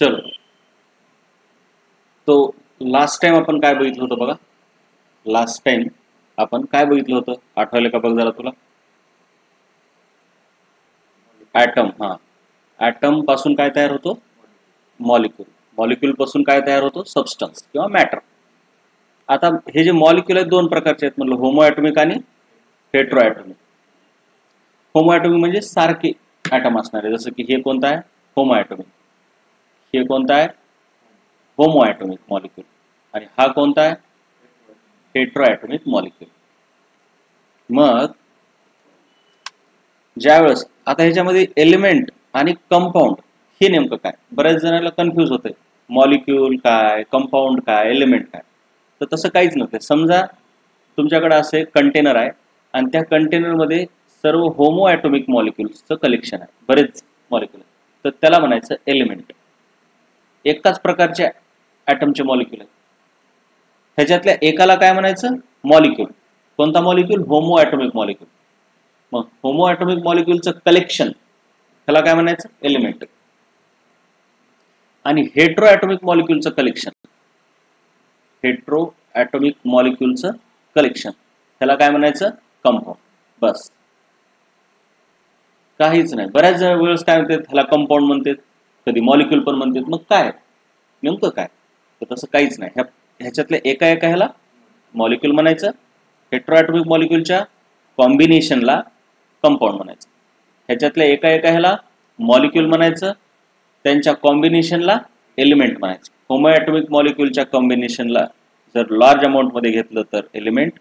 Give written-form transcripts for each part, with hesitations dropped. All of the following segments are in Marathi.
चलो, तो लास्ट टाइम आपण काय बघितलं होतं बघा. लास्ट टाइम आपण काय बघितलं होतं आठवलं का बघ जरा तुला. ॲटम. हा, ॲटम पासून काय तयार होतो? मॉलिक्यूल. मॉलिक्यूल पासून काय तयार होतो? सबस्टन्स किंवा मॅटर. आता हे जे मॉलिक्यूल आहेत दोन प्रकारचे आहेत म्हणलं, होमो ॲटॉमिक आणि हेट्रो ॲटॉमिक. होमो ॲटॉमिक म्हणजे सारखे ॲटम असणारे, जसं की हे कोणतं आहे? Homo atomic. हे कोणतं आहे? Homo atomic molecule. आणि हा कोणता आहे? Hetero atomic molecule. मग ज्यावेळेस आता ह्याच्यामध्ये एलिमेंट आणि कंपाऊंड हे नेमकं काय, बऱ्याच जणांना कन्फ्यूज होते. मॉलिक्यूल काय, कंपाऊंड काय, एलिमेंट काय. तर तसं काहीच नव्हतं. समजा तुमच्याकडे असे कंटेनर आहे आणि त्या कंटेनरमध्ये सर्व होमो ॲटॉमिक मॉलिक्यूल्सचं कलेक्शन आहे, बरेच मॉलिक्यूल. तर त्याला म्हणायचं एलिमेंट. एकाच प्रकारच्या ॲटमचे मॉलिक्यूल आहेत, ह्याच्यातल्या एकाला काय म्हणायचं? मॉलिक्यूल. कोणता मॉलिक्यूल? Homoatomic molecule. मग होमो ॲटॉमिक मॉलिक्यूलचं कलेक्शन त्याला काय म्हणायचं? एलिमेंट. आणि हेट्रो ॲटॉमिक मॉलिक्यूलचं कलेक्शन, हेट्रो ॲटॉमिक मॉलिक्यूलचं कलेक्शन त्याला काय म्हणायचं? कंपाऊंड. बस, काहीच नाही. बऱ्याच वेळेस काय म्हणतात, ह्याला कंपाऊंड म्हणतात, कधी मॉलिक्यूल पण म्हणतात. मग काय नेमकं काय? तर तसं काहीच नाही. ह्याच्यातल्या एका ह्याला मॉलिक्यूल म्हणायचं. हेट्रो ॲटॉमिक मॉलिक्यूलच्या कॉम्बिनेशनला कंपाऊंड म्हणायचं. ह्याच्यातल्या एका ह्याला मॉलिक्यूल म्हणायचं, त्यांच्या कॉम्बिनेशनला एलिमेंट म्हणायचं. होमो ॲटॉमिक मॉलिक्यूलच्या कॉम्बिनेशनला जर लार्ज अमाऊंटमध्ये घेतलं तर एलिमेंट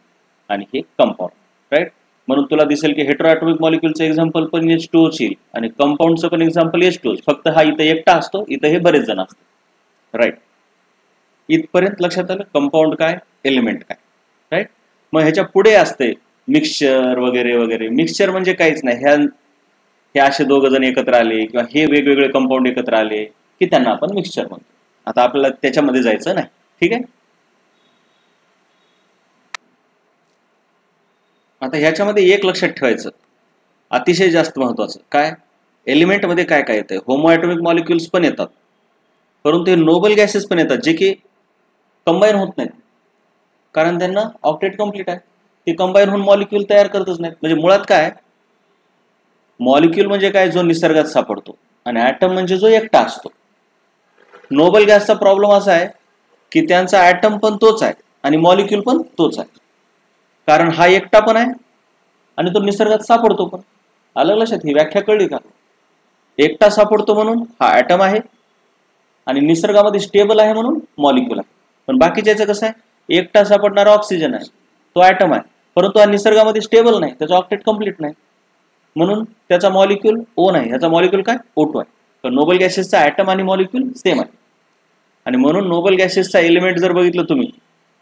आणि हे कंपाऊंड. राईट. म्हणून तुला दिसेल की हेट्रो ॲटॉमिक मॉलिक्यूलचं एक्झाम्पल पण H2O येईल आणि कंपाऊंडचं पण एक्झाम्पल H2O. फक्त हा इथं एकटा असतो, इथं हे बरेच जण असतात. राईट. इथपर्यंत लक्षात आलं कंपाऊंड काय, एलिमेंट काय. राईट. मग ह्याच्या पुढे असते मिक्सचर वगैरे वगैरे. मिक्सचर म्हणजे काहीच नाही, हे असे दोघं जण एकत्र आले किंवा हे वेगवेगळे कंपाऊंड एकत्र आले की त्यांना आपण मिक्सचर म्हणतो. आता आपल्याला त्याच्यामध्ये जायचं नाही. ठीक आहे. आता ह्याच्यामध्ये एक लक्षात ठेवायचं, अतिशय जास्त महत्वाचं, काय? एलिमेंटमध्ये काय काय येतं? होमो ॲटॉमिक मॉलिक्यूल्स पण येतात, परंतु हे नोबल गॅसेस पण येतात जे की कंबाईन होत नाहीत, कारण त्यांना ऑक्टेट कंप्लीट आहे. ते कंबाईन होऊन मॉलिक्यूल तयार करतच नाहीत. म्हणजे मुळात काय, मॉलिक्यूल म्हणजे काय? जो निसर्गात सापडतो. आणि ॲटम म्हणजे जो एकटा असतो. नोबल गॅसचा प्रॉब्लेम असा आहे की त्यांचा ॲटम पण तोच आहे आणि मॉलिक्यूल पण तोच आहे, कारण हा एकटा पण आहे आणि तो निसर्गात सापडतो पण. आलं लक्षात? ही व्याख्या कळली का? एकटा सापडतो म्हणून हा ॲटम आहे आणि निसर्गामध्ये स्टेबल आहे म्हणून मॉलिक्यूल आहे. पण बाकीच्याचं कसं आहे, एकटा सापडणारा ऑक्सिजन आहे, तो ॲटम आहे, परंतु हा निसर्गामध्ये स्टेबल नाही, त्याचा ऑक्टेट कंप्लीट नाही, म्हणून त्याचा मॉलिक्यूल O नाही, ह्याचा मॉलिक्यूल काय? O2 आहे. तर नोबल गॅसेसचा ॲटम आणि मॉलिक्यूल सेम आहे. आणि म्हणून नोबल गॅसेसचा एलिमेंट जर बघितलं तुम्ही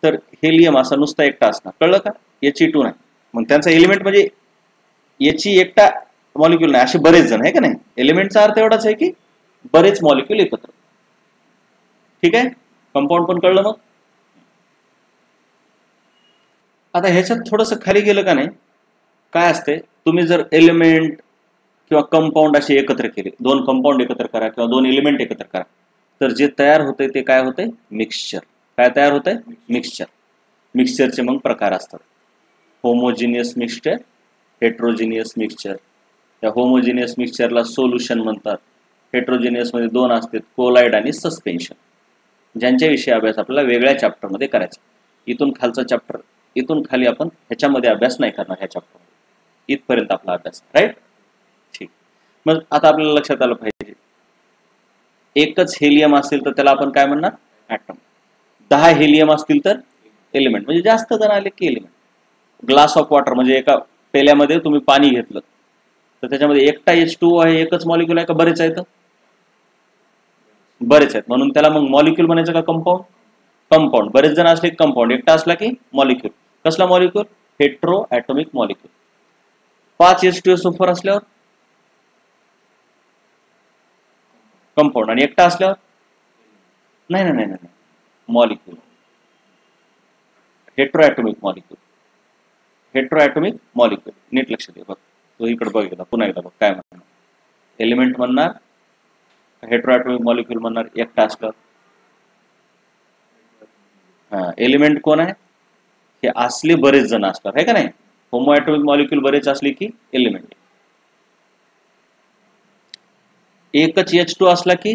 तर हेलियम असा नुसता एकटा असणार. कळलं का? He2 नाही. मग त्यांचा एलिमेंट म्हणजे याची एकटा मॉलिक्यूल नाही, असे बरेच जण आहे का नाही. एलिमेंटचा अर्थ एवढाच आहे की बरेच मॉलिक्यूल एकत्र. ठीक आहे. कंपाऊंड पण कळलं. मग आता ह्याच्यात थोडंसं खाली गेलं का नाही, काय असते, तुम्ही जर एलिमेंट किंवा कंपाऊंड असे एकत्र केले, दोन कंपाऊंड एकत्र करा किंवा दोन एलिमेंट एकत्र करा, तर जे तयार होते ते काय होते? मिक्सचर. काय तयार होते? मिक्सचर. मिक्सचरचे मग प्रकार असतात, होमोजिनियस मिक्सचर, हेट्रोजिनियस मिक्सचर. त्या होमोजिनियस मिक्सचरला सोल्युशन म्हणतात. हेट्रोजिनियस मध्ये दोन असतात, कोलाइड आणि सस्पेन्शन, ज्यांच्याविषयी अभ्यास आपल्याला वेगळ्या चॅप्टरमध्ये करायचा. इथून खालचा चॅप्टर, इथून खाली आपण ह्याच्यामध्ये अभ्यास नाही करणार, ह्या चॅप्टरमध्ये. इथपर्यंत आपला अभ्यास. राईट. ठीक. मग आता आपल्याला लक्षात आलं पाहिजे, एकच हेलियम असेल तर त्याला आपण काय म्हणणार? ॲटम. 10 हेलियम असतील तर एलिमेंट. म्हणजे जास्त जण आले की एलिमेंट. ग्लास ऑफ वॉटर म्हणजे एका पेल्यामध्ये तुम्ही पाणी घेतलं तर त्याच्यामध्ये एकटा H2O आहे, एकच मॉलिक्यूल आहे का बरेच आहेत? बरेच आहेत, म्हणून त्याला मग मॉलिक्यूल म्हणायचं का कंपाऊंड? कंपाऊंड. बरेच जण असले कंपाऊंड, एकटा असला की मॉलिक्यूल. कसला molecule? Heteroatomic molecule. 5 H2SO4 असल्यावर कंपाऊंड, आणि एकटा असल्यावर नाही नाही नाही, molecule. Heteroatomic molecule. Heteroatomic molecule. नीट लक्ष दे बघ. तो इकडे बघ एकदा, पुन्हा एकदा बघ काय म्हणणार. एलिमेंट म्हणणार, हेटेरोएटॉमिक मॉलिक्यूल म्हणणार एकटा असलं. एलिमेंट कोण आहे, हे असले बरेच जण असतात आहे का नाही. होमोएटॉमिक मॉलिक्यूल बरेच असले की एलिमेंट. एकच H2 असला की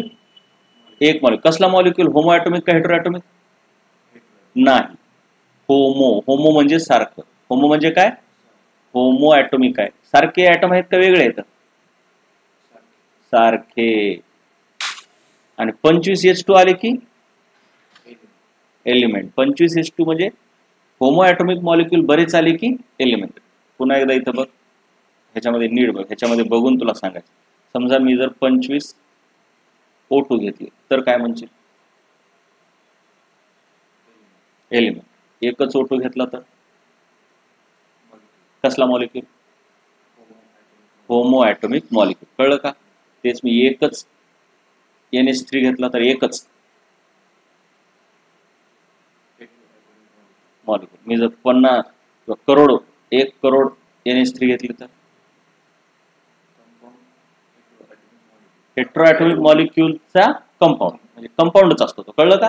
एक मॉलिक्यूल. कसला मॉलिक्यूल, होमोएटॉमिक का हेटेरोएटॉमिक? नाही, होमो. होमो म्हणजे सारखं. होमो म्हणजे काय, होमो ॲटॉमिक आहे. सारखे ॲटम आहेत का वेगळे आहेत? सारखे. आणि 25 H2 आले की एलिमेंट. 25 H2 म्हणजे होमो ॲटॉमिक मॉलिक्यूल बरेच आले की एलिमेंट. पुन्हा एकदा इथं बघ, ह्याच्यामध्ये नीट बघ, ह्याच्यामध्ये बघून तुला सांगायचं. समजा मी जर 25 O2 घेतली तर काय म्हणशील? एलिमेंट. एकच O2 घेतला तर कसला मॉलिक्यूल? Homoatomic molecule. कळलं का? तेच मी एकच NH3 घेतला तर एकच मॉलिक्यूल. मी जर 50 करोड 1 करोड NH3 घेतली तर हेटेरोएटॉमिक मॉलिक्यूलचा कंपाऊंड, म्हणजे कंपाऊंडच असतो तो. कळलं का?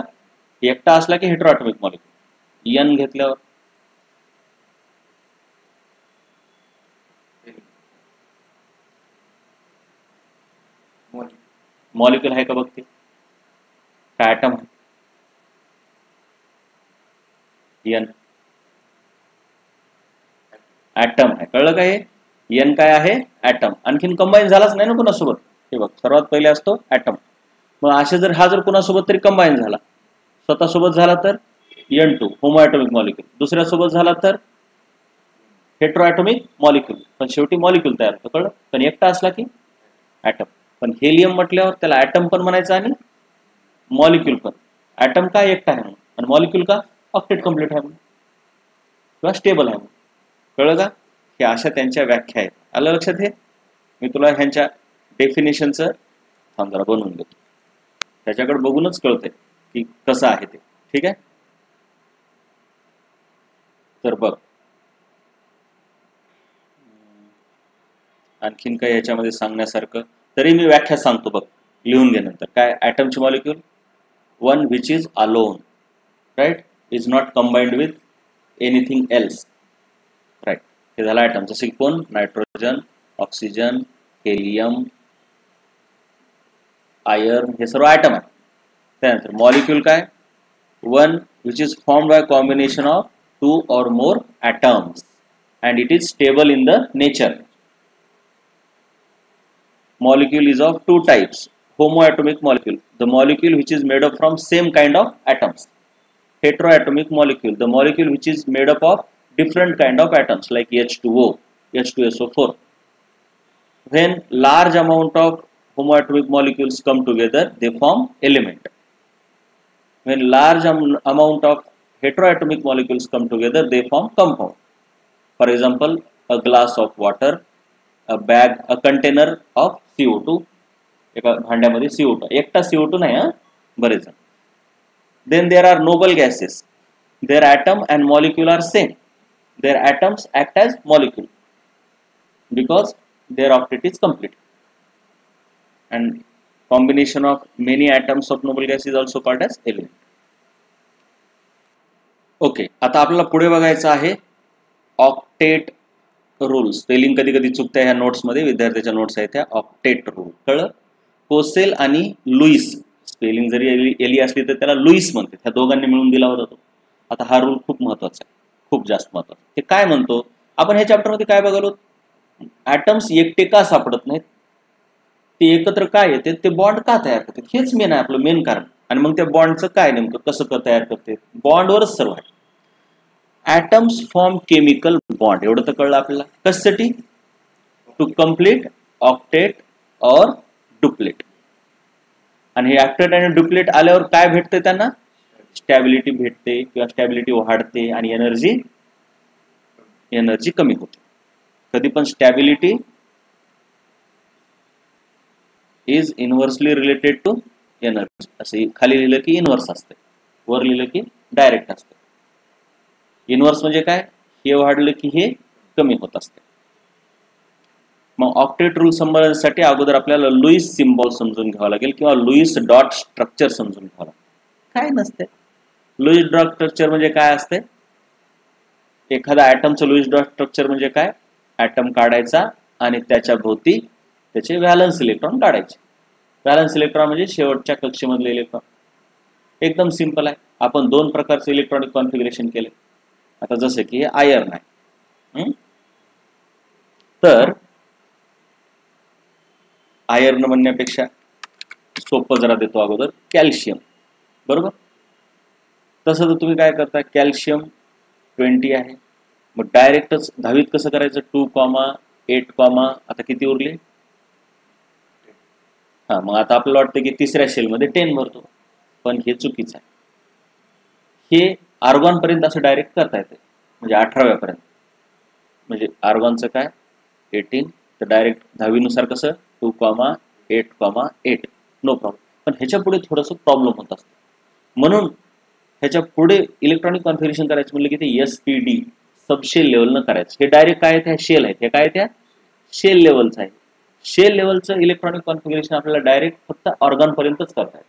एकटा असला की हेटेरोएटॉमिक मॉलिक्यूल. N घेतल्यावर मॉलिक्यूल आहे का बघते, काय ॲटम आहे? N ॲटम आहे. कळलं का? हे N काय आहे? ॲटम. आणखीन कंबाईन झालाच नाही ना कुणासोबत. हे बघ, सर्वात पहिले असतो ॲटम. मग असे जर हा जर कुणासोबत तरी कंबाईन झाला, स्वतःसोबत झाला तर N2 होमो ॲटॉमिक मॉलिक्यूल, दुसऱ्यासोबत झाला तर हेटेरोएटॉमिक मॉलिक्यूल, पण शेवटी मॉलिक्यूल तयार होतं. कळलं? पण एकटा असला की ॲटम. पण हेलियम म्हटल्यावर त्याला ॲटम पण म्हणायचं आणि मॉलिक्यूल पण. ॲटम का एकटा आहे म्हणून, आणि मॉलिक्यूल का ऑक्टेट कंप्लीट आहे म्हणून किंवा स्टेबल आहे म्हणून. कळलं का? हे अशा त्यांच्या व्याख्या आहेत. आलं लक्षात? हे मी तुला ह्यांच्या डेफिनेशनचं थांब जरा बनवून देतो, त्याच्याकडे बघूनच कळतंय की कसं आहे ते. ठीक आहे, तर बघ आणखीन काय याच्यामध्ये सांगण्यासारखं. तरी मी व्याख्या सांगतो बघ, लिहून घे नंतर. काय? ॲटमची molecule, one which is alone, right, is not combined with anything else, right. हे झालं ॲटम. जसे की कोण? नायट्रोजन, ऑक्सिजन, हेलियम, आयर्न, हे सर्व ॲटम आहे. त्यानंतर मॉलिक्यूल काय? One which is formed bye combination of 2 or more atoms and it is stable in the nature. Molecule is of two types. Homoatomic molecule, the molecule which is made up from same kind of atoms. Heteroatomic molecule, the molecule which is made up of different kind of atoms like H2O, H2SO4. When large amount of homoatomic molecules come together, they form element. When large amount of heteroatomic molecules come together, they form compound. For example, a glass of water, a bag, a container of CO2. एका भांड्यामध्ये CO2, एकटा CO2 नाही, बरेच जण. Then there are noble gases. Their atom and molecule are same. Their atoms act as molecule because their octet is complete. And combination of many atoms of noble gas is also called as element. Okay, आता आपल्याला पुढे बघायचं आहे ऑक्टेट रूल. स्पेलिंग कधी कधी चुकते ह्या नोट्समध्ये, विद्यार्थ्याच्या नोट्स आहेत त्या. ऑक्टेट रूल कळलं? कोसेल आणि लुईस, स्पेलिंग जरी एली असली तर त्याला लुईस म्हणते. ह्या दोघांनी मिळून दिला होता तो. आता हा रूल खूप महत्वाचा आहे, खूप जास्त महत्वाचा. ते काय म्हणतो आपण ह्या चॅप्टरमध्ये काय बघालो? ॲटम्स एकटे का सापडत नाहीत, ते एकत्र काय येते, ते बॉन्ड का तयार करतात, हेच मेन आहे आपलं मेन कारण. आणि मग त्या बॉन्डचं काय नेमकं कसं तयार करते, बॉन्डवरच सर्व आहे. ॲटम्स फॉर्म केमिकल बॉन्ड, एवढं तर कळलं आपल्याला. कशासाठी? टू कम्प्लीट ऑक्टेट और डुप्लेट. आणि हे ऑक्टेट आणि डुप्लेट आल्यावर काय भेटते त्यांना? स्टॅबिलिटी भेटते किंवा स्टॅबिलिटी वाढते आणि एनर्जी कमी होते. कधी पण stability is inversely related to energy. असे खाली लिहिलं की इनव्हर्स असते, वर लिहिलं की डायरेक्ट असते. इनव्हर्स म्हणजे काय? हे वाढलं की हे कमी होत असते. मग ऑक्टेट रूल समजण्यासाठी अगोदर आपल्याला लुईस सिम्बॉल समजून घ्यावा लागेल किंवा लुईस डॉट स्ट्रक्चर समजून घ्यावं लागेल. काय नसते लुईस डॉट स्ट्रक्चर म्हणजे काय असते? एखादा ऍटमचं लुईस डॉट स्ट्रक्चर म्हणजे काय? ऍटम काढायचा आणि त्याच्या भोवती त्याचे व्हॅलन्स इलेक्ट्रॉन काढायचे. व्हॅलन्स इलेक्ट्रॉन म्हणजे शेवटच्या कक्षेमधले इलेक्ट्रॉन. एकदम सिंपल आहे. आपण दोन प्रकारचे इलेक्ट्रॉनिक कॉन्फिगरेशन केले. आता जसं की हे आयर्न आहे, तर आयर्न म्हणण्यापेक्षा सोपं जरा देतो अगोदर, कॅल्शियम. बरोबर. तसं तर तुम्ही काय करता, कॅल्शियम 20 आहे, मग डायरेक्टच 10वीत कसं करायचं, 2,8, आता किती उरले? हा, मग आता आपल्याला वाटतं की तिसऱ्या शेलमध्ये 10 भरतो, पण हे चुकीचं आहे. हे आर्गॉन पर्यंत असं डायरेक्ट करता येते, म्हणजे 18व्यापर्यंत. म्हणजे आर्गॉनचं काय 18, तर डायरेक्ट 10वीनुसार कसं 2,8, नो प्रॉब्लेम. पण ह्याच्या पुढे थोडंसं प्रॉब्लेम होत असतं. म्हणून ह्याच्या पुढे इलेक्ट्रॉनिक कॉन्फिगरेशन करायचं म्हणलं की ते SPD सबशेल लेवलनं करायचं. हे डायरेक्ट काय त्या शेल आहेत, हे काय त्या शेल लेवलचं आहे. शेल लेवलचं इलेक्ट्रॉनिक कॉन्फिगरेशन आपल्याला डायरेक्ट फक्त ऑर्गॉन पर्यंतच करता येतं,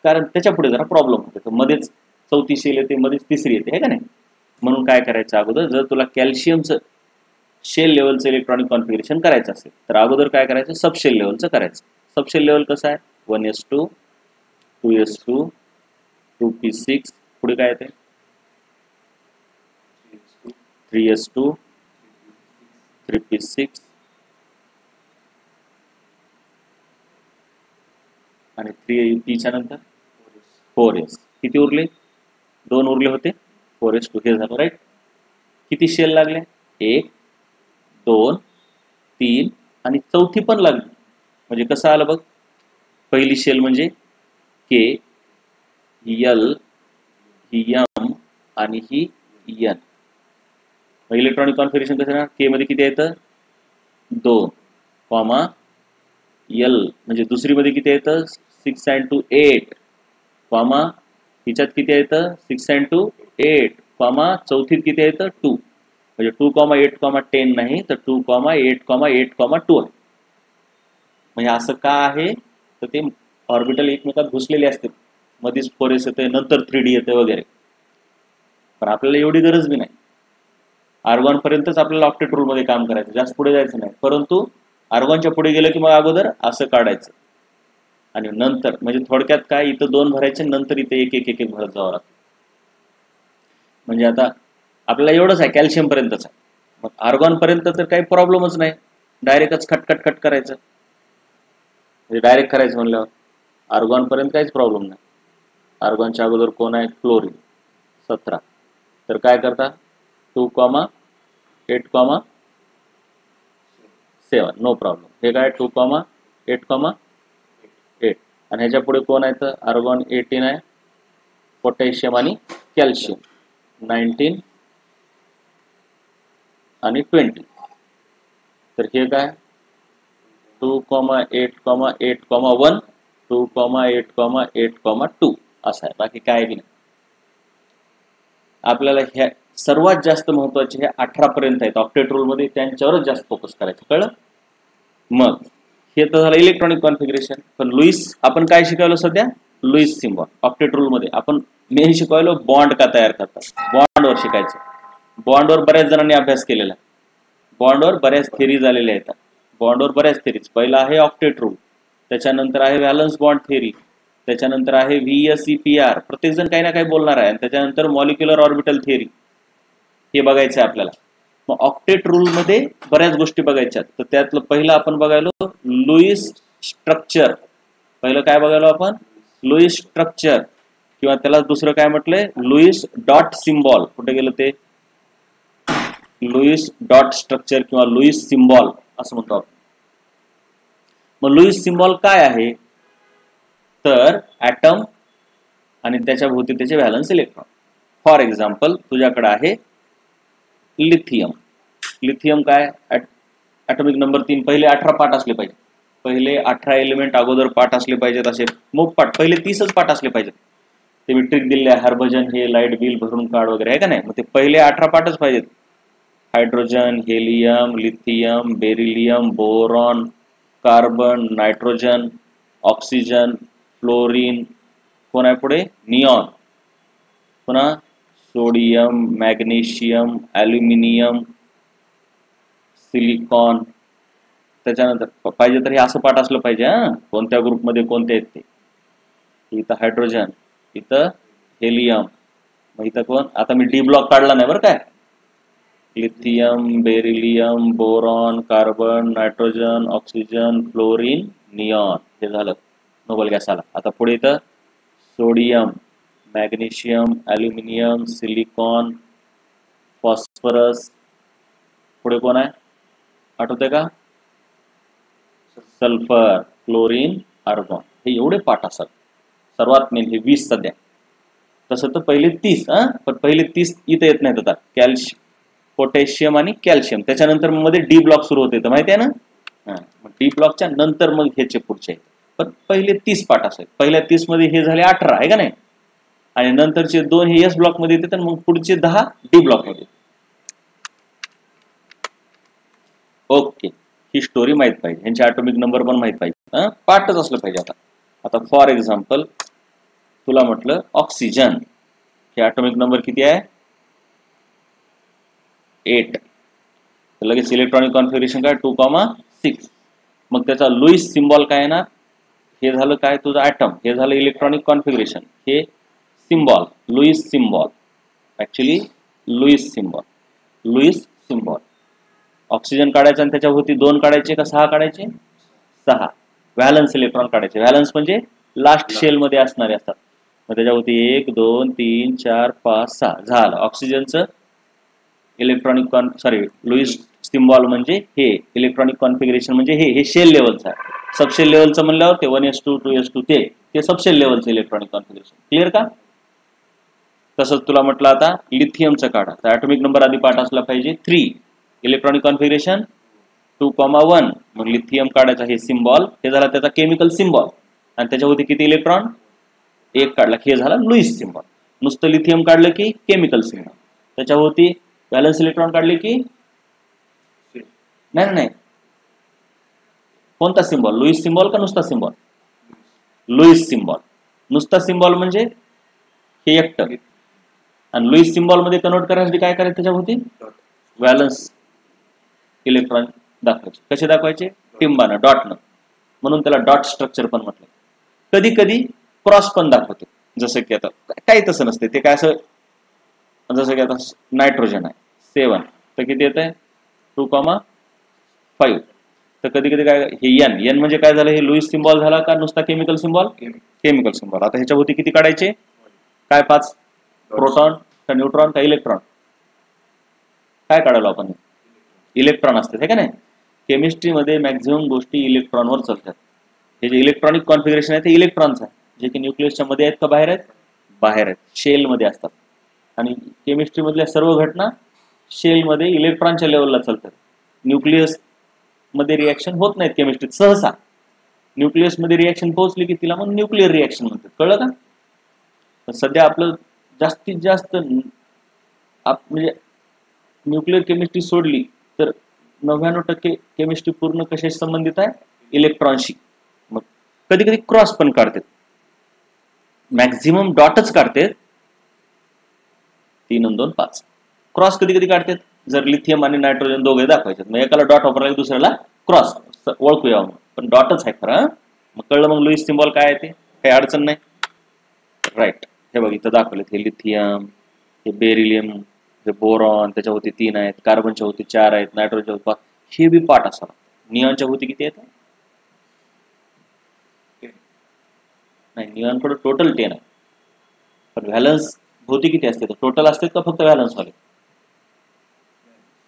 कारण त्याच्या पुढे जरा प्रॉब्लेम होतो. मध्येच चौथी शेल येते, मध्येच तिसरी येते, हे का नाही. म्हणून काय करायचं अगोदर, जर तुला कॅल्शियमचं शेल लेवलचं इलेक्ट्रॉनिक कॉन्फिगरेशन करायचं असेल तर अगोदर काय करायचं, सबशेल लेवलचं करायचं. सबशेल लेवल कसं आहे, 1s2, 2s2, 2p6, पुढे काय येते 3s2, 3p6 आणि 3p च्या नंतर 4s. किती उरले? 2 उरले होते, 4s2 हे झालं, राईट. किती शेल लागले? 1, 2, 3 आणि चौथी पण लागली. म्हणजे कसं आलं बघ, पहिली शेल म्हणजे K, L, ही M आणि ही N. इलेक्ट्रॉनिक कॉन्फिगरेशन कसं ना, K मध्ये किती येतं 2, L म्हणजे दुसरी मध्ये किती येतं 6 and 2 8, हिच्यात किती येतं 6 and 2 8, चौथीत किती येतं 2. म्हणजे 2,8, 10 नाही तर 2,8, 2 आहे. म्हणजे असं का आहे, तर ते ऑर्बिटल एकमेकात घुसलेले असते, मध्येच 4s येते, नंतर 3D येते वगैरे. पण आपल्याला एवढी गरज बी नाही. आर्गॉन पर्यंतच आपल्याला ऑक्टेट रूल मध्ये काम करायचं, जास्त पुढे जायचं नाही. परंतु आर्गॉनच्या पुढे गेलं की मग अगोदर असं काढायचं आणि नंतर, म्हणजे थोडक्यात काय, इथं 2 भरायचे, नंतर इथे एक एक एक भरत जावं लागतं. म्हणजे आता आपल्याला एवढंच आहे, कॅल्शियम पर्यंतच आहे. मग आर्गॉन पर्यंत तर काही प्रॉब्लेमच नाही, डायरेक्टच खटखट करायचं. म्हणजे डायरेक्ट करायचं म्हणल्यावर आर्गॉन पर्यंत काहीच प्रॉब्लेम नाही. आर्गॉनच्या अगोदर कोण आहे, क्लोरीन 17. तर काय करता 2,8, 7, नो प्रॉब्लेम. हे काय 2,8, 8 आणि ह्याच्या पुढे कोण आहे, तर आर्गॉन 18 आहे, पोटॅशियम आणि कॅल्शियम 19 आणि 20. तर हे काय 2,8,8,1, 2,8,8,2 असं आहे. बाकी काय बी नाही. आपल्याला ह्या सर्वात जास्त महत्वाचे हे 18 पर्यंत आहेत ऑक्टेट रूल मध्ये, त्यांच्यावरच जास्त फोकस करायचं, कळलं. मग हे तर झालं इलेक्ट्रॉनिक कॉन्फिगरेशन. पण लुईस आपण काय शिकवलं सध्या, लुईस सिम्बॉल. ऑक्टेट रूल मध्ये आपण मेन शिकवलं बॉन्ड का तयार करतात, बॉन्डवर शिकायचं. बॉन्डवर बऱ्याच जणांनी अभ्यास केलेला, बॉन्डवर बऱ्याच थेरी झालेल्या आहेत. बॉन्डवर बऱ्याच थेरीज, पहिला आहे ऑक्टेट रूल, त्याच्यानंतर आहे व्हॅलन्स बॉन्ड थेरी, त्याच्यानंतर आहे VSEPR, प्रत्येक जण काही ना काही बोलणार आहे, आणि त्याच्यानंतर मॉलिक्युलर ऑर्बिटल थेरी, हे बघायचं आहे आपल्याला. मग ऑक्टेट रूल मध्ये बऱ्याच गोष्टी बघायच्या. तर त्यातलं पहिलं आपण बघायलो लुईस स्ट्रक्चर. पहिलं काय बघायलो आपण, लुईस स्ट्रक्चर, किंवा त्याला दुसरं काय म्हटलंय, लुईस डॉट सिम्बॉल. कुठे गेलं ते, लुईस डॉट स्ट्रक्चर किंवा लुईस सिम्बॉल असं म्हणतो आपण. मग लुईस सिम्बॉल काय आहे, तर ऍटम आणि त्याच्या भोवती त्याचे व्हॅलन्स इलेक्ट्रॉन. फॉर एक्झाम्पल तुझ्याकडे आहे लिथियम. लिथियम काय, ॲटॉमिक नंबर 3, पहिले 18 पार्ट असले पाहिजे, पहिले 18 एलिमेंट अगोदर पार्ट असले पाहिजेत, असे मुख पार्ट पहिले 30च पार्ट असले पाहिजेत. ते ट्रिक दिले, हरभजन हे लाईट बिल भरून काढ वगैरे, आहे का नाही. मग ते पहिले 18 पार्टच पाहिजेत. Hydrogen, helium, lithium, beryllium, boron, carbon, nitrogen, oxygen, fluorine, कोण आहे पुढे निऑन, पुन्हा सोडियम, मॅग्नेशियम, ॲल्युमिनियम, सिलिकॉन. त्याच्यानंतर पाहिजे तर हे असं पाठ असलं पाहिजे हा, कोणत्या ग्रुपमध्ये कोणते आहेत ते. इथं हायड्रोजन, इथं हेलियम, मग इथं कोण, आता मी डी ब्लॉक काढला नाही बरं काय, lithium, beryllium, boron, carbon, nitrogen, oxygen, fluorine, neon, हे झालं नोबल गॅस आला. आता पुढे इथं sodium, magnesium, aluminium, silicon, phosphorus, पुढे कोण आहे आठवते का, सल्फर, क्लोरीन, आर्गॉन. हे एवढे पाठ असतात सर्वात मेन, हे 20 सध्या. तसं तर पहिले 30, पण पहिले 30 इथं येत नाहीत. आता पोटॅशियम आणि कॅल्शियम, त्याच्यानंतर मध्ये डी ब्लॉक सुरू होते तर माहिती आहे ना. डी ब्लॉकच्या नंतर मग ह्याचे पुढचे, पण पहिले 30 पाठ असायचे. पहिल्या 30 मध्ये हे झाले 18 आहे का नाही, आणि नंतरचे 2 हे एस ब्लॉक मध्ये येतात, मग पुढचे 10 डी ब्लॉक मध्ये. ओके, ही स्टोरी माहित पाहिजे, यांचे ॲटॉमिक नंबर पण माहित पाहिजे, पाठच असलं पाहिजे. आता फॉर एक्झाम्पल तुला म्हटलं ऑक्सिजन, हे ॲटॉमिक नंबर किती आहे 8, लगेच इलेक्ट्रॉनिक कॉन्फिगरेशन काय 2,6. मग त्याचा लुईस सिम्बॉल काय ना, हे झालं काय तुझं ॲटम, हे झालं इलेक्ट्रॉनिक कॉन्फिगरेशन, हे symbol Lewis symbol, actually Lewis symbol. Oxygen काढायचं आणि त्याच्याभोवती 2 काढायचे का 6 काढायचे, 6 व्हॅलन्स इलेक्ट्रॉन काढायचे. व्हॅलन्स म्हणजे लास्ट शेल मध्ये असणारे असतात. मग त्याच्याभोवती 1 2 3 4 5 6 झालं ऑक्सिजनचं इलेक्ट्रॉनिक लुईस सिम्बॉल. म्हणजे हे इलेक्ट्रॉनिक कॉन्फिगरेशन म्हणजे हे शेल लेवलचं आहे. सबशेल लेवलचं म्हणल्यावर ते 1s2 2s2 ते सबशेल लेवलचं इलेक्ट्रॉनिक कॉन्फिगरेशन. क्लिअर का. तसंच तुला म्हटलं आता लिथियमचं काढा, तर ॲटॉमिक नंबर आधी पाठ असला पाहिजे 3, इलेक्ट्रॉनिक कॉन्फिगरेशन 2,1. मग लिथियम काढायचा, हे सिम्बॉल, हे झाला त्याचा केमिकल सिम्बॉल, आणि त्याच्यावरती किती इलेक्ट्रॉन 1 काढला, हे झाला लुईस सिम्बॉल. नुसतं लिथियम काढलं की केमिकल सिम्बॉल, त्याच्यावरती व्हॅलन्स इलेक्ट्रॉन काढले की नाही कोणता सिम्बॉल, लुईस सिम्बॉल का नुसता सिम्बॉल, लुईस सिम्बॉल. नुसता सिम्बॉल म्हणजे हे एकटं, आणि लुईस सिम्बॉल मध्ये कन्वर्ट करायसाठी काय करायचं, त्याच्यावरती व्हॅलन्स इलेक्ट्रॉन दाखवायचे. कसे दाखवायचे, टिंबानं, डॉटनं, म्हणून त्याला डॉट स्ट्रक्चर पण म्हटलं. कधी कधी क्रॉस पण दाखवते, जसं की आता काही तसं नसते ते, काय असं जसं की आता नायट्रोजन आहे 7, तर किती येत आहे 2,5. तर कधी कधी काय हे एन म्हणजे काय झालं, हे लुईस सिम्बॉल झाला का नुसता केमिकल सिम्बॉल, केमिकल सिम्बॉल. आता ह्याच्याभोवती किती काढायचे, काय 5 प्रोटॉन का न्यूट्रॉन का इलेक्ट्रॉन, काय काढायला आपण, इलेक्ट्रॉन असते हे का नाही. केमिस्ट्रीमध्ये मॅक्झिमम गोष्टी इलेक्ट्रॉनवर चालतात. हे जे इलेक्ट्रॉनिक कॉन्फिगरेशन आहे ते इलेक्ट्रॉनचं आहे, जे की न्यूक्लियसच्या मध्ये आहेत का बाहेर आहेत, बाहेर आहेत, शेलमध्ये असतात. आणि केमिस्ट्रीमधल्या सर्व घटना शेलमध्ये इलेक्ट्रॉनच्या लेवलला चालतात. न्यूक्लियस मध्ये रिॲक्शन होत नाहीत केमिस्ट्रीत सहसा. न्यूक्लियस मध्ये रिॲक्शन पोहोचली की तिला मग न्यूक्लिअर रिॲक्शन म्हणतात, कळलं का. सध्या आपलं जास्तीत जास्त म्हणजे न्यूक्लिअर केमिस्ट्री सोडली तर 99% केमिस्ट्री पूर्ण कशाशी संबंधित आहे, इलेक्ट्रॉनशी. मग कधी कधी क्रॉस पण काढतात, मॅक्झिमम डॉटच काढतात 3 आणि 2 5. क्रॉस कधी कधी काढतात जर लिथियम आणि नायट्रोजन दोघे दाखवायचे, मग एकाला डॉट वापरायला दुसऱ्याला क्रॉस, ओळखूया पण डॉटच आहे खरं. मग कळलं, मग लुईस सिम्बॉल काय आहे ते, काही अडचण नाही. राईट, हे बघ इथं दाखवले, हे लिथियम, हे बेरिलियम, हे बोरॉन, त्याच्यावरती 3 आहेत, कार्बनच्या होती 4 आहेत, नायट्रोजनच्या होती 5. हे बी पाठ असतात. निऑनच्या होती किती आहेत, नाही निऑनकडे टोटल 10 आहे, पण व्हॅलन्स भोवती किती असते, टोटल असते का फक्त व्हॅलन्स वाले,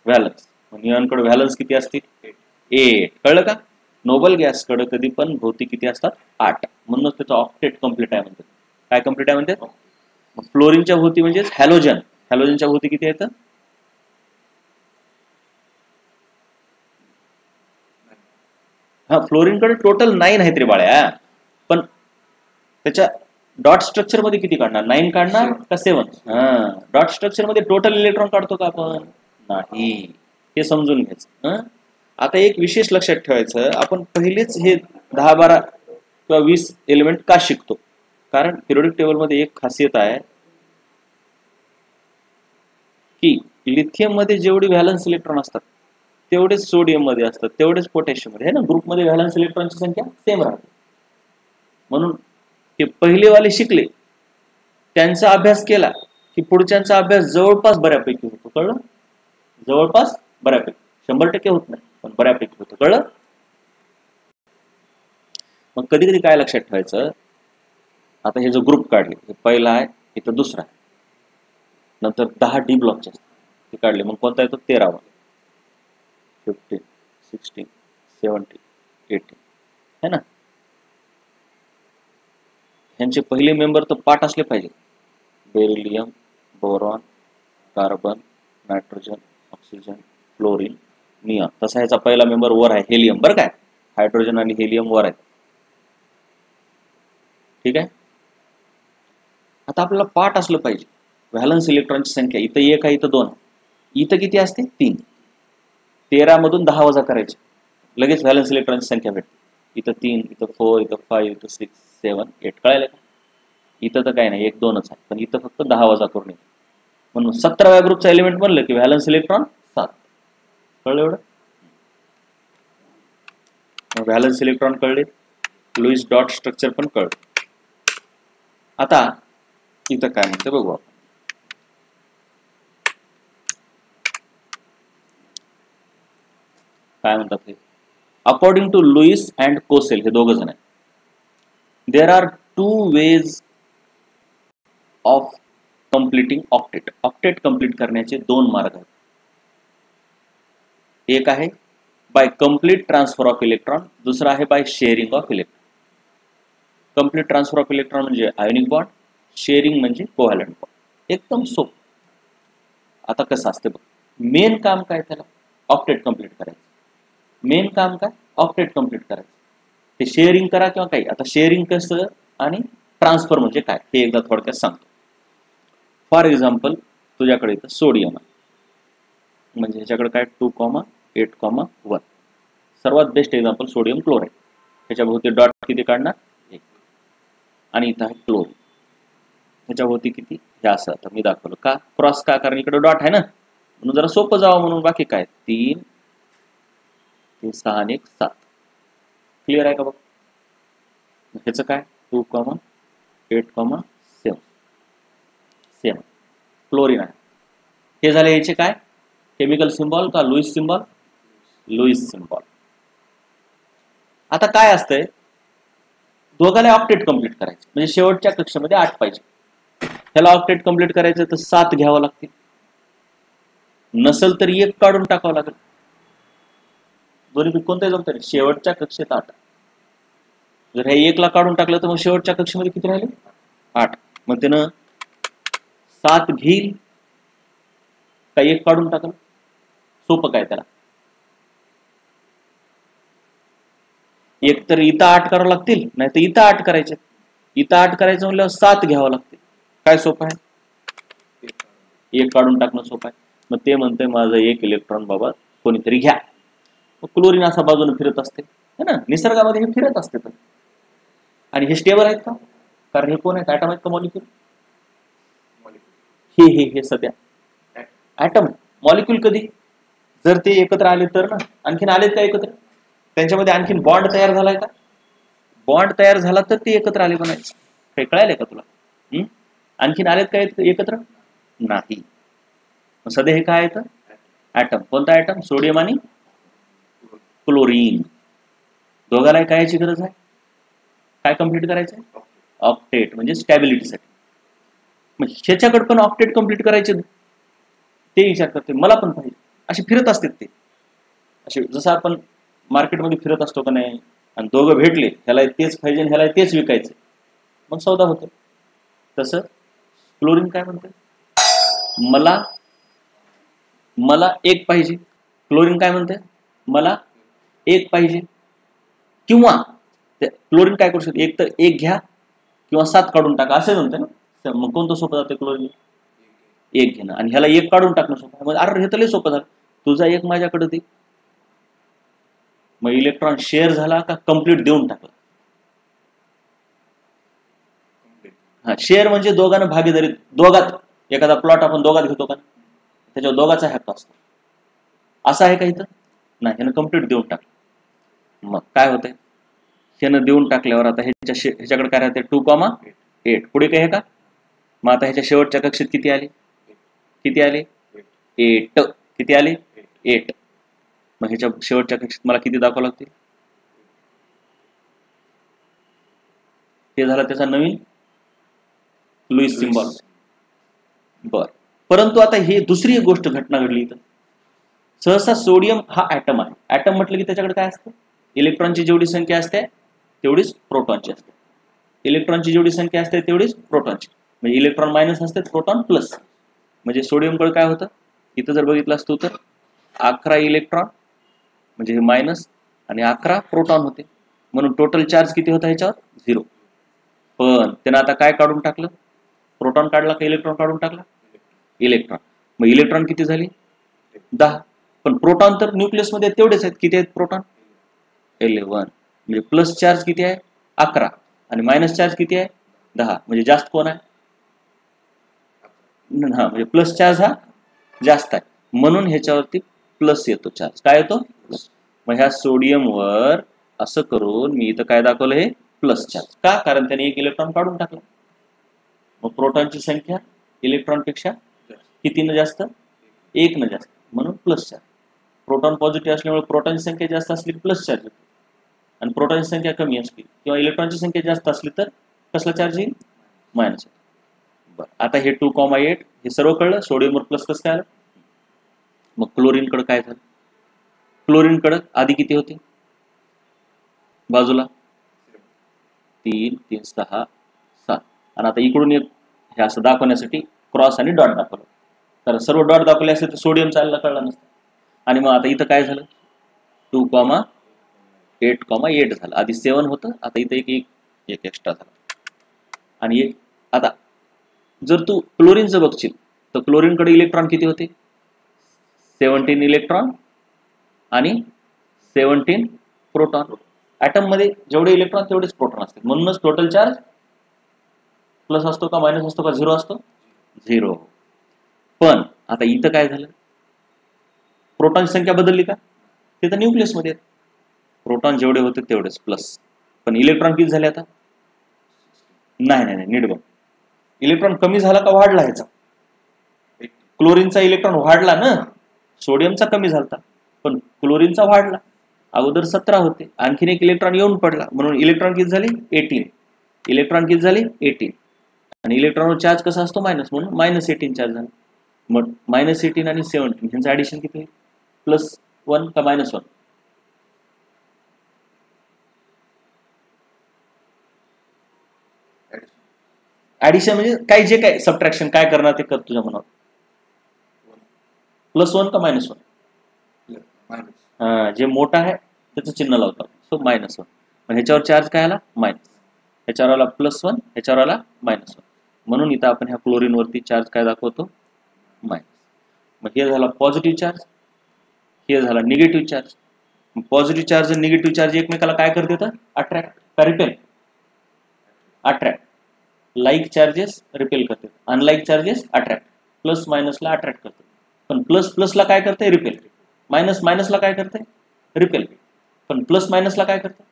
व्हॅलन्स. निऑनकडे व्हॅलन्स किती असते 8. कळलं का. नोबल गॅसकडे कधी पण भोवती किती असतात 8, म्हणूनच त्याचं ऑक्टेट कम्प्लीट आहे म्हणतात. काय कम्प्लीट आहे म्हणतात. फ्लोरीनच्या भोवती म्हणजेच हॅलोजन, हॅलोजनच्या भोवती किती आहेत, हा फ्लोरीनकडे टोटल 9 आहेत रे बाळ्या, पण त्याच्या डॉट स्ट्रक्चर मध्ये किती काढणार, 9 काढणार का 7. डॉट स्ट्रक्चर मध्ये टोटल इलेक्ट्रॉन काढतो का आपण, नाही, हे समजून घ्यायचं. आता एक विशेष लक्षात ठेवायचं, आपण पहिलेच हे 10, 12 किंवा 20 एलिमेंट का शिकतो? कारण पिरियोडिक टेबल मध्ये एक खासियत आहे की लिथियम मध्ये जेवढी व्हॅलन्स इलेक्ट्रॉन असतात तेवढेच सोडियम मध्ये असतात, तेवढेच पोटॅशियम मध्ये, है ना. ग्रुपमध्ये व्हॅलन्स इलेक्ट्रॉनची संख्या सेम राहते. म्हणून ते पहिलेवाले शिकले, त्यांचा अभ्यास केला की पुढच्यांचा अभ्यास जवळपास बऱ्यापैकी होतो. कळलं? जवळपास बऱ्यापैकी, 100% होत नाही पण बऱ्यापैकी होतं. कळलं? मग कधी कधी काय लक्षात ठेवायचं, आता हे जो ग्रुप काढले, हे पहिला आहे, इथं दुसरा आहे, नंतर 10 डी ब्लॉकचे असतात ते काढले, मग कोणता येतो? 13वा, 15, 16, 17, 18, है ना. ह्यांचे पहिले मेंबर तर पाठ असले पाहिजे. Beryllium, boron, carbon, nitrogen, oxygen, fluorine, neon. तसा ह्याचा पहिला मेंबर वर आहे, हेलियम. बरं काय, हायड्रोजन आणि हेलियम वर आहेत. ठीक आहे. आता आपल्याला पाठ असलं पाहिजे. व्हॅलन्स इलेक्ट्रॉनची संख्या इथं 1 आहे, इथं 2 आहे, इथं किती असते? 3. 13 मधून 10 वजा करायचे, लगेच व्हॅलन्स इलेक्ट्रॉनची संख्या भेटते. इथं 3, इथं 4, इथं 5, इथं 6, 7, 8. कळायला का? इथं तर काय नाही, 1, 2च आहे, पण इथं फक्त 10 वजा करून येते. म्हणून 17व्या ग्रुपचा एलिमेंट बनलं की व्हॅलन्स इलेक्ट्रॉन 7. कळलं एवढं? व्हॅलन्स इलेक्ट्रॉन कळले, लुईस डॉट स्ट्रक्चर पण कळलं. आता इथं काय म्हणते बघू आपण. काय म्हणतात हे? According to Lewis and Kossel, हे दोघ जण आहेत, there are 2 ways of completing octet. Octet complete करण्याचे 2 मार्ग आहेत. एक आहे by complete transfer of electron, दुसरा आहे by sharing of electron. Complete transfer of electron म्हणजे आयोनिक बॉन्ड, शेअरिंग म्हणजे कोव्हॅलंट बॉन्ड. एकदम सोपं. आता कसं असते बघ, मेन काम काय? त्याला ऑक्टेट कंप्लीट करायचं. मेन काम काय? ऑक्टेट कंप्लीट करायचं. ते शेअरिंग करा किंवा काही. आता शेअरिंग कसं आणि ट्रान्सफर म्हणजे काय हे एकदा थोडक्यात सांगतो. फॉर एक्झाम्पल, तुझ्याकडे इथं सोडियम आहे, म्हणजे ह्याच्याकडे काय 2,8,1. सर्वात बेस्ट एक्झाम्पल सोडियम क्लोराईड. ह्याच्याभोवती डॉट किती काढणार? 1. आणि इथं आहे क्लोरीन, ह्याच्याभोवती किती? हे असं. आता मी दाखवलं का क्रॉस का? कारण इकडे डॉट आहे ना, म्हणून जरा सोपं जावं म्हणून. बाकी काय 3, 6 आणि 1, 7. क्लिअर आहे का बघ? ह्याचं काय 2,8,7 सेम क्लोरीन आहे. हे झाले याचे काय केमिकल सिम्बॉल का लुईस सिम्बॉल? Lewis symbol. आता काय असतंय, दोघाला ऑक्टेट कंप्लीट करायचं म्हणजे शेवटच्या कक्षेमध्ये 8 पाहिजे. ह्याला ऑक्टेट कंप्लीट करायचं तर 7 घ्यावं लागतील, नसल तर 1 काढून टाकावं लागेल. दोन्ही कोणत्याही जमतं शेवटच्या कक्षेत 8. जर हे 1 ला काढून टाकलं तर मग शेवटच्या कक्षेमध्ये किती राहिले? 8. मग त्यानं 7 घेईल का 1 काढून टाकलं? सोपं काय त्याला, एक तर इथं 8 करावं लागतील, नाही तर इथं 8 करायचे. इथं 8 करायचं म्हणल्यावर 7 घ्यावं लागतील. काय सोपं आहे? 1 काढून टाकणं सोपं आहे. मग ते म्हणते माझं 1 इलेक्ट्रॉन बाबा कोणीतरी घ्या. मग क्लोरीन असा बाजूने फिरत असते है ना, निसर्गामध्ये हे फिरत असते. तर आणि हे स्टेबल आहेत का? कारण हे कोण आहेत? ॲटम आहेत का मॉलिक्यूल? हे सध्या ॲटम. मॉलिक्यूल कधी जर ते एकत्र आले तर ना. आणखीन आलेत का एकत्र? त्यांच्यामध्ये आणखीन बॉन्ड तयार झालाय का? बॉन्ड तयार झाला तर ते एकत्र आले म्हणायचं. हे कळायलंय का तुला? आणखीन आलेत का एकत्र? नाही. सध्या हे काय येतं? ॲटम. कोणता ॲटम? सोडियम आणि क्लोरीन. दोघाला काय याची गरज आहे? काय कंप्लीट करायचं? ऑक्टेट म्हणजे स्टॅबिलिटीसाठी. मग ह्याच्याकडे पण ऑक्टेट कंप्लीट करायचे, ते विचार करते मला पण पाहिजे. असे फिरत असतात ते, असे जसं आपण मार्केटमध्ये फिरत असतो का नाही, आणि दोघं भेटले, ह्याला तेच पाहिजे ह्याला तेच विकायचं, मग सौदा होतो. तसं क्लोरीन काय म्हणते? मला 1 पाहिजे. क्लोरीन काय म्हणते? मला 1 पाहिजे. किंवा क्लोरीन काय करू शकते? एक तर 1 घ्या किंवा 7 काढून टाका, असे म्हणते ना. मग कोणतं सोपं जाते? क्लोरीन 1 घेणं आणि ह्याला 1 काढून टाकणं सोपं आहे. मग अरे हे तर लय सोपं झालं, तुझा 1 माझ्याकडे दे. मग इलेक्ट्रॉन शेअर झाला का कंप्लीट देऊन टाकला? हा, शेअर म्हणजे दोघांना भागीदारी, दोघात एखादा प्लॉट आपण दोघात घेतो का, त्याच्यावर दोघाचा हक्क असतो. असं आहे का इथं? नाही, ह्यानं कंप्लीट देऊन टाकलं. मग काय होतंय, ह्यानं देऊन टाकल्यावर आता ह्याच्याकडे काय राहते 2,8. पुढे काय आहे का? मग आता ह्याच्या शेवटच्या कक्षेत किती आले? 8. किती आले? 8. मग ह्याच्या शेवटच्या कक्षेत मला किती दाखवावं लागतील? हे झालं त्याचा नवीन लुईस सिम्बॉल. बर, परंतु आता हे दुसरी गोष्ट घटना घडली इथं. सहसा सोडियम हा ऍटम आहे. ऍटम म्हटलं की त्याच्याकडे काय असतं? इलेक्ट्रॉनची जेवढी संख्या असते तेवढीच प्रोटॉनची असते. इलेक्ट्रॉनची जेवढी संख्या असते तेवढीच प्रोटॉनची. म्हणजे इलेक्ट्रॉन मायनस असते, प्रोटॉन प्लस. म्हणजे सोडियमकडे काय होतं, इथं जर बघितलं असतो तर 11 इलेक्ट्रॉन म्हणजे हे मायनस आणि 11 प्रोटॉन होते. म्हणून टोटल चार्ज किती होता ह्याच्यावर? 0. पण त्यानं आता काय काढून टाकलं? प्रोटॉन काढला का इलेक्ट्रॉन काढून टाकला? इलेक्ट्रॉन. मग इलेक्ट्रॉन किती झाले? 10. पण प्रोटॉन तर न्यूक्लियस मध्ये तेवढेच आहेत. किती आहेत प्रोटॉन? 11. म्हणजे प्लस चार्ज किती आहे? 11 आणि मायनस चार्ज किती आहे? 10. म्हणजे जास्त कोण आहे? हा, म्हणजे प्लस चार्ज हा जास्त आहे, म्हणून ह्याच्यावरती प्लस येतो चार्ज. काय येतो? प्लस. मग ह्या सोडियमवर असं करून मी इथं काय दाखवलं? हे प्लस चार्ज. का? कारण त्याने 1 इलेक्ट्रॉन काढून टाकला. मग प्रोटॉनची संख्या इलेक्ट्रॉन पेक्षा कितीनं जास्त? 1 न जास्त, म्हणून प्लस चार्ज. प्रोटॉन पॉझिटिव्ह असल्यामुळे प्रोटॉनची संख्या जास्त असली की प्लस चार्ज येतो, आणि प्रोटॉनची संख्या कमी असली किंवा इलेक्ट्रॉनची संख्या जास्त असली तर कसला चार्ज येईल? मायनस. बरं, आता हे 2,8 हे सर्व कळलं. सोडियमवर प्लस कसं काय आलं? मग क्लोरीनकडे काय झालं? क्लोरीनकडे आधी किती होते बाजूला? 3, 3, 6, 7. आणि आता इकडून एक हे असं दाखवण्यासाठी क्रॉस आणि डॉट दाखवलं. तर सर्व डॉट दाखवले असते तर सोडियम चालला कळला नसतं. आणि मग आता इथं काय झालं? 2,8,8 झालं. आधी 7 होतं, आता इथं एक एक्स्ट्रा झाला. आणि एक आता जर तू क्लोरीनचं बघशील तर क्लोरीनकडे इलेक्ट्रॉन किती होते? 17 इलेक्ट्रॉन आणि 17 प्रोटॉन. ऍटम मध्ये जेवढे इलेक्ट्रॉन तेवढेच प्रोटॉन असतात, म्हणूनच टोटल चार्ज प्लस असतो का मायनस असतो का 0 असतो? 0. पण आता इथं काय झालं? प्रोटॉनची संख्या बदलली का? ते तर न्यूक्लियस मध्ये आहेत. प्रोटॉन जेवढे होते तेवढेच प्लस, पण इलेक्ट्रॉन किती झाले आता? नाही, नीट बघ. इलेक्ट्रॉन कमी झाला का वाढला? ह्याचा क्लोरीनचा इलेक्ट्रॉन वाढला ना, सोडियमचा कमी झाला पण क्लोरीनचा वाढला. अगोदर 17 होते, आणखीन एक इलेक्ट्रॉन येऊन पडला, म्हणून इलेक्ट्रॉन किती झाले? 18. इलेक्ट्रॉन किती झाले? 18. आणि इलेक्ट्रॉनवर चार्ज कसा असतो? मायनस, म्हणून -18 चार्ज झाला. मग -18 आणि 17 ह्यांचं ऍडिशन किती होईल? +1 का -1? ऍडिशन म्हणजे काय, जे काय सबट्रॅक्शन काय करणार ते कर तुझ्या मनावर. +1 का -1? हा, जे मोठा आहे त्याचं चिन्ह लावतात, सो -1. मग ह्याच्यावर चार्ज काय आला? मायनस. ह्याच्यावर आला +1, ह्याच्यावर आला -1. म्हणून इथं आपण ह्या क्लोरीन वरती चार्ज काय दाखवतो? मायनस. मग हे झाला पॉझिटिव्ह चार्ज, हे झाला निगेटिव्ह चार्ज. पॉझिटिव्ह चार्ज आणि निगेटिव्ह चार्ज एकमेकाला काय करते? तर अट्रॅक्ट का repel? Attract. Like charges repel करते, अनलाईक चार्जेस अट्रॅक्ट. प्लस मायनसला अट्रॅक्ट करते, पण प्लस प्लसला काय करते? रिपेल. मायनस मायनसला काय करते? रिपेल. पण प्लस मायनसला काय करते?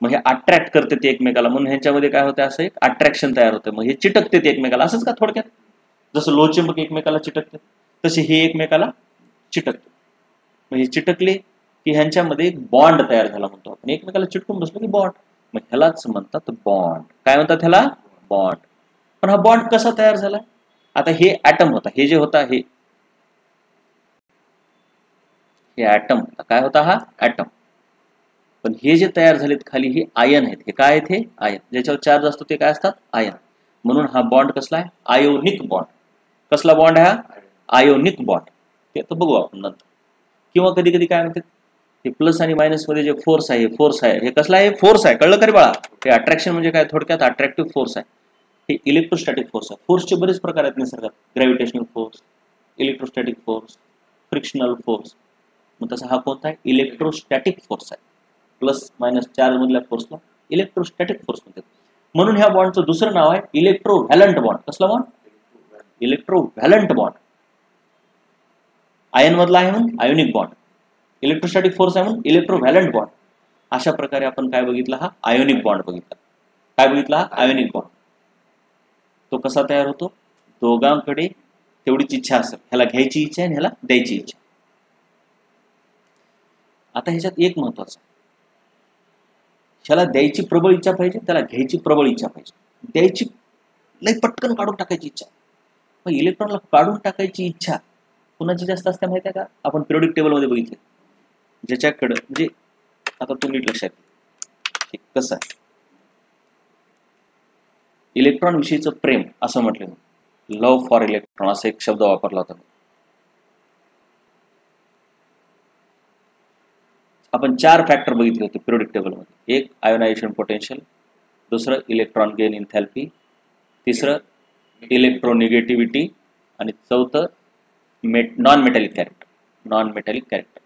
मग हे अट्रॅक्ट करते ते एकमेकाला, म्हणून ह्यांच्यामध्ये काय होतं? असं एक अट्रॅक्शन तयार होतं. मग हे चिटकते ते एकमेकाला. असंच का थोडक्यात? जसं लोहचुंबक एकमेकाला चिटकते तसे हे एकमेकाला चिटकते. मग हे चिटकले की ह्यांच्यामध्ये एक बॉन्ड तयार झाला म्हणतो आपण. एकमेकाला चिटकून बसलो की बॉन्ड. मग ह्यालाच म्हणतात बॉन्ड. काय म्हणतात ह्याला? बॉन्ड. पण हा बॉन्ड कसा तयार झाला? आता हे ऍटम होता, हे जे होता हे ऍटम होता. काय होता? हा ऍटम. पण हे जे तयार झालेत खाली हे आयन आहेत. हे काय आहेत? हे आयन. ज्याच्यावर चार्ज असतो ते काय असतात? आयन. म्हणून हा बॉन्ड कसला आहे? Ionic bond. कसला बॉन्ड आहे हा? Ionic bond. ते तर बघू आपण नंतर. किंवा कधी कधी काय म्हणतात, हे प्लस आणि मायनस मध्ये जे फोर्स आहे, फोर्स आहे, हे कसला आहे? फोर्स आहे. कळलं का रे बाळा? हे अट्रॅक्शन म्हणजे काय? थोडक्यात अट्रॅक्टिव्ह फोर्स आहे. हे इलेक्ट्रोस्टॅटिक फोर्स आहे. फोर्सचे बरेच प्रकार आहेत निसर्गात. Gravitational force, electrostatic force, frictional force. मग तसा हा कोणता आहे? इलेक्ट्रोस्टॅटिक फोर्स आहे. प्लस मायनस चार्ज मधल्या फोर्सला इलेक्ट्रोस्टॅटिक फोर्स म्हणतात. म्हणून ह्या बॉन्डचं दुसरं नाव आहे इलेक्ट्रोव्हॅलंट बॉन्ड. कसला बॉन्ड? इलेक्ट्रोव्हॅलंट बॉन्ड. आयन मधला आहे म्हणून आयोनिक बॉन्ड, इलेक्ट्रोस्टॅटिक फोर्स आहे म्हणून इलेक्ट्रोव्हॅलंट बॉन्ड. अशा प्रकारे आपण काय बघितला? हा आयोनिक बॉन्ड बघितला. काय बघितला? हा आयोनिक बॉन्ड. तो कसा तयार होतो? दोघांकडे तेवढीच इच्छा असेल, ह्याला घ्यायची इच्छा आहे आणि ह्याला द्यायची इच्छा. आता ह्याच्यात एक महत्वाचं, ह्याला द्यायची प्रबळ इच्छा पाहिजे, त्याला घ्यायची प्रबळ इच्छा पाहिजे. द्यायची लई पटकन काढून टाकायची इच्छा, मग इलेक्ट्रॉनला काढून टाकायची इच्छा कुणाची जास्त असते माहिती आहे का? आपण पिरियोडिक टेबल मध्ये बघितले, ज्याच्याकडे म्हणजे आता तुम्ही लक्षात घ्या कसं आहे, इलेक्ट्रॉन विषयीचं प्रेम असं म्हटलं, लव्ह फॉर इलेक्ट्रॉन असा एक शब्द वापरला होता. आपण 4 फॅक्टर बघितले होते पिरियोडिक टेबल मध्ये. एक आयोनायझेशन पोटेन्शियल, दुसरं इलेक्ट्रॉन गेन इन्थॅल्पी, तिसरं इलेक्ट्रोनिगेटिव्हिटी आणि चौथं non metallic character. Non metallic character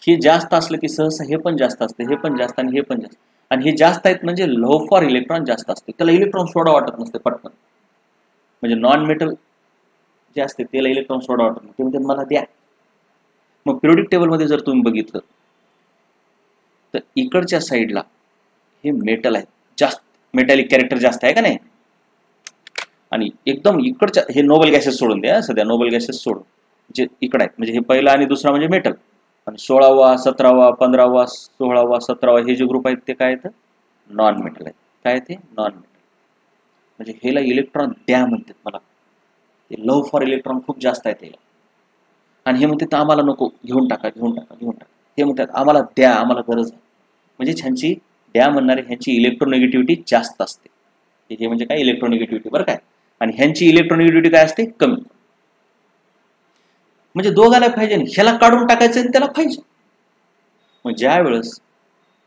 हे जास्त असलं की सहसा हे पण जास्त असते, हे पण जास्त आणि हे पण जास्त. आणि हे जास्त आहेत म्हणजे लव्ह फॉर इलेक्ट्रॉन जास्त असते, त्याला इलेक्ट्रॉन सोडा वाटत नसते पटकन. म्हणजे नॉन मेटल जे असते त्याला इलेक्ट्रॉन सोडा वाटत नाही, ते मला द्या. मग पिरियोडिक टेबल मध्ये जर तुम्ही बघितलं तर इकडच्या साईडला हे मेटल आहे, जास्त मेटॅलिक कॅरेक्टर जास्त आहे का नाही. आणि एकदम इकडच्या हे नोबल गॅसेस सोडून द्या, सध्या नोबल गॅसेस सोडून जे इकडे आहेत, म्हणजे हे पहिला आणि दुसरा म्हणजे मेटल. आणि 16वा 17वा 15वा 16वा 17वा हे जे ग्रुप आहेत ते काय आहेत? नॉन मेटल आहेत. काय ते? Non metal. म्हणजे हेला इलेक्ट्रॉन द्या म्हणतात मला, ते लव्ह फॉर इलेक्ट्रॉन खूप जास्त आहे त्याला. आणि हे म्हणतात आम्हाला नको, घेऊन टाका घेऊन टाका घेऊन टाका. हे म्हणतात आम्हाला द्या, आम्हाला गरज आहे. म्हणजे ह्यांची द्या म्हणणारे ह्यांची इलेक्ट्रोनिगेटिव्हिटी जास्त असते. हे म्हणजे काय? इलेक्ट्रोनिगेटिव्हिटी बरं काय. आणि ह्यांची इलेक्ट्रोनिगेटिव्हिटी काय असते? कमी. म्हणजे दोघाला पाहिजे, ह्याला काढून टाकायचं आणि त्याला पाहिजे. मग ज्या वेळेस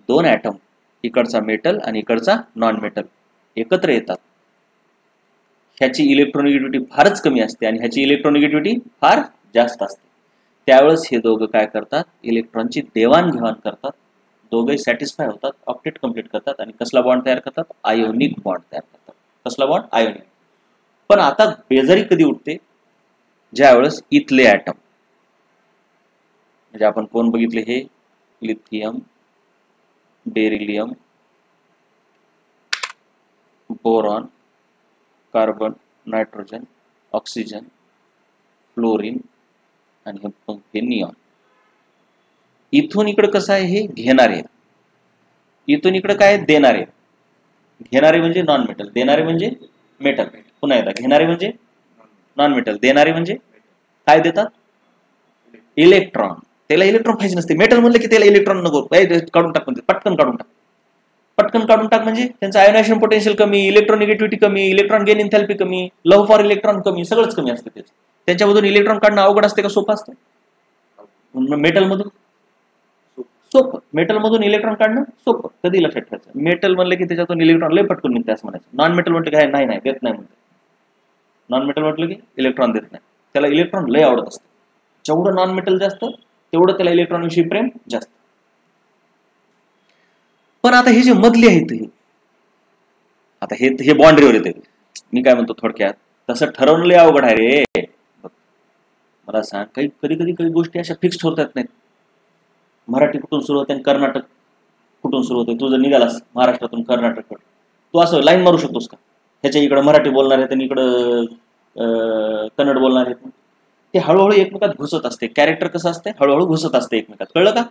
2 ॲटम, इकडचा मेटल आणि इकडचा नॉन मेटल एकत्र येतात, ह्याची इलेक्ट्रोनिगेटिव्हिटी फारच कमी असते आणि ह्याची इलेक्ट्रोनिगेटिव्हिटी फार जास्त असते. त्यावेळेस हे दोघं काय करतात? इलेक्ट्रॉनची देवाणघेवाण करतात, दोघंही सॅटिस्फाय होतात, ऑक्टेट कंप्लीट करतात आणि कसला बॉन्ड तयार करतात? आयोनिक बॉन्ड तयार करतात. कसला बॉन्ड? आयोनिक. पण आता बेजारी कधी उठते? ज्या वेळेस इथले ॲटम, म्हणजे आपण कोण बघितले? हे lithium, beryllium, boron, carbon, nitrogen, oxygen, fluorine आणि हे निऑन. इथून इकडे कसं आहे? हे घेणारे, इथून इकडे काय? देणारे. घेणारे म्हणजे नॉन मेटल, देणारे म्हणजे मेटल. पुन्हा एकदा, घेणारे म्हणजे नॉन मेटल, देणारे म्हणजे काय देतात? इलेक्ट्रॉन. त्याला इलेक्ट्रॉन पाहिजे नसते. मेटल म्हणलं की त्याला इलेक्ट्रॉन नको, काढून टाक म्हणते, पटकन काढून टाक. पटकन काढून टाक म्हणजे त्यांचं आयोनायझेशन पोटेन्शियल कमी, इलेक्ट्रोनिगेटिव्हिटी कमी, इलेक्ट्रॉन गेन इन्थॅल्पी कमी, लव्ह फॉर इलेक्ट्रॉन कमी, सगळंच कमी असते. त्याचं त्यांच्यामधून इलेक्ट्रॉन काढणं अवघड असते का सोपं असतं? मेटलमधून सोपं. मेटलमधून इलेक्ट्रॉन काढणं सोपं. कधी लक्षात ठेवायचं? मेटल म्हणलं की त्याच्यातून इलेक्ट्रॉन लय पटकन निघते असं म्हणायचं. नॉन मेटल म्हटलं काय? नाही नाही देत नाही म्हणते. नॉन मेटल म्हटलं की इलेक्ट्रॉन देत नाही, त्याला इलेक्ट्रॉन लय आवडत असतं. जेवढं नॉन मेटल जास्त तेवढं त्याला इलेक्ट्रॉन विषयी प्रेम जास्त. पण आता हे जे मधले आहेत हे, आता हे बाउंड्रीवर येते. मी काय म्हणतो थोडक्यात, तसं ठरवणं लय अवघड आहे रे. मला सांग, कधी कधी काही गोष्टी अशा फिक्स ठरवता येत नाहीत. मराठी कुठून सुरू होते आणि कर्नाटक कुठून सुरू होते? तू जर निघालास महाराष्ट्रातून कर्नाटक, तू असं लाईन मारू शकतोस का? ह्याच्या इकडं मराठी बोलणार आहेत आणि इकडं कन्नड बोलणार आहेत. ते हळूहळू एकमेकात घुसत असते. कॅरेक्टर कसं असते? हळूहळू घुसत असते एकमेकात. कळलं का?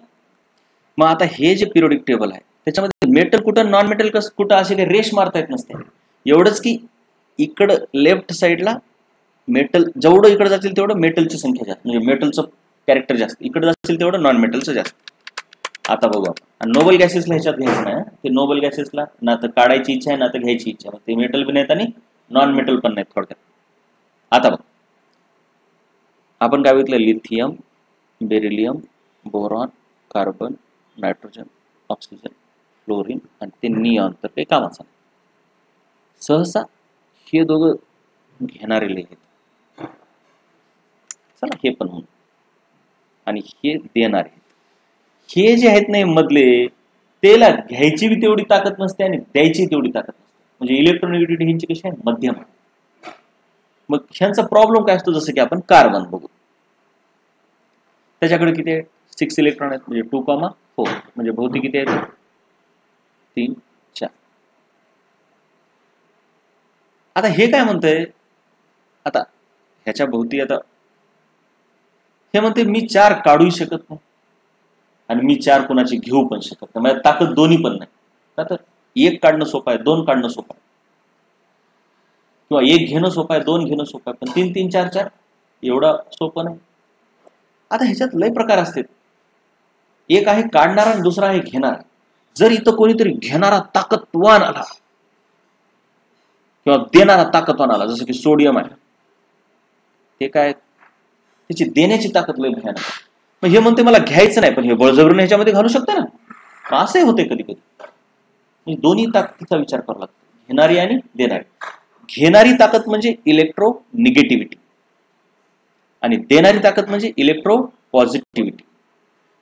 मग आता हे जे पिरियोडिक टेबल आहे त्याच्यामध्ये मेटल कुठं, नॉन मेटल कुठं, असे काही रेश मारता येत नसते. एवढंच की इकडं लेफ्ट साईडला मेटल जेवढं इकडे जातील तेवढं मेटलची संख्या जास्त, म्हणजे मेटलचं कॅरेक्टर जास्त. इकडे जातील तेवढं नॉन मेटलचं जास्त. आता बघू आपण. आणि नोबल गॅसेसला ह्याच्यात घ्यायचं नाही. ते नोबल गॅसेसला ना तर काढायची इच्छा आहे ना तर घ्यायची इच्छा आहे. ते मेटल पण नाहीत आणि नॉन मेटल पण नाहीत थोडक्यात. आता बघ, आपण काय बघितलं? Lithium, beryllium, boron, carbon, nitrogen, oxygen, fluorine आणि ते निऑन तर काही कामाचं नाही. सहसा हे दोघं घेणारे आहेत, चला हे पण म्हणू, आणि हे देणारे आहेत. हे जे आहेत ना मधले, त्याला घ्यायची बी तेवढी ताकद नसते आणि द्यायची तेवढी ताकद नसते. म्हणजे इलेक्ट्रोनेगेटिव्हिटी ह्यांची कशी आहे, मध्यम आहे. मग ह्यांचा प्रॉब्लेम काय असतो, जसं की आपण कार्बन बघू. त्याच्याकडे किती आहे, 6 इलेक्ट्रॉन आहेत, म्हणजे 2,4. म्हणजे भोवती किती आहेत, 3, 4. आता हे काय म्हणतंय, आता ह्याच्या भोवती आता हे म्हणते मी 4 काढूही शकत नाही आणि मी 4 कोणाची घेऊ पण शकत नाही. म्हणजे ताकद दोन्ही पण नाही. का तर 1 काढणं सोपं आहे, 2 काढणं सोपं आहे, किंवा 1 घेणं सोपं आहे, 2 घेणं सोपं आहे, पण 3, 3, 4, 4 एवढं सोपं नाही. आता ह्याच्यात लय प्रकार असतात. एक आहे काढणारा आणि दुसरा आहे घेणारा. जर इथं कोणीतरी घेणारा ताकदवान आला किंवा देणारा ताकदवान आला, जसं की सोडियम आहे, ते काय त्याची देण्याची ताकद लय भयानक आहे. मग हे म्हणते मला घ्यायचं नाही, पण हे बळजबरीने ह्याच्यामध्ये घालू शकते ना. असंही होते कधी कधी. दोन्ही ताकदीचा विचार करावा लागतो, घेणारी आणि देणारी. घेणारी ताकद म्हणजे इलेक्ट्रो निगेटिव्हिटी आणि देणारी ताकद म्हणजे इलेक्ट्रो पॉझिटिव्हिटी.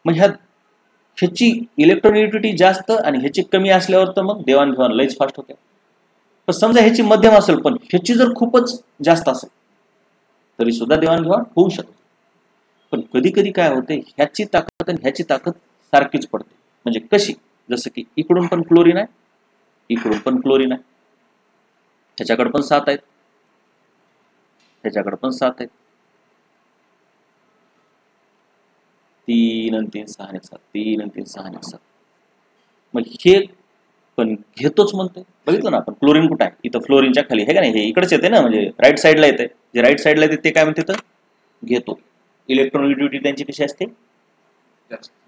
मग ह्याची इलेक्ट्रोनिगेटिव्हिटी जास्त आणि ह्याची कमी असल्यावर तर मग देवाणघेवाण लयच फास्ट होते. पण समजा ह्याची मध्यम असेल पण ह्याची जर खूपच जास्त असेल तरी सुद्धा देवाणघेवाण होऊ शकते. पण कधी कधी काय होते, ह्याची ताकद आणि ह्याची ताकद सारखीच पडते. म्हणजे कशी, जसं की इकडून पण क्लोरीन आहे, इकडून पण क्लोरीन आहे, ह्याच्याकडे पण 7 आहेत, ह्याच्याकडे पण 7 आहेत, 3 आणि 3 6 आणि 7, 3 आणि 3 6 आणि 7. मग हे पण घेतोच म्हणते. बघितलं ना आपण, क्लोरीन कुठं आहे, इथं फ्लोरीनच्या खाली आहे का नाही, हे इकडेच येते ना, म्हणजे राईट साईडला येते. जे राईट साईडला येते ते काय म्हणते, तर घेतो. इलेक्ट्रोनिगेटिव्हिटी त्यांची कशी असते,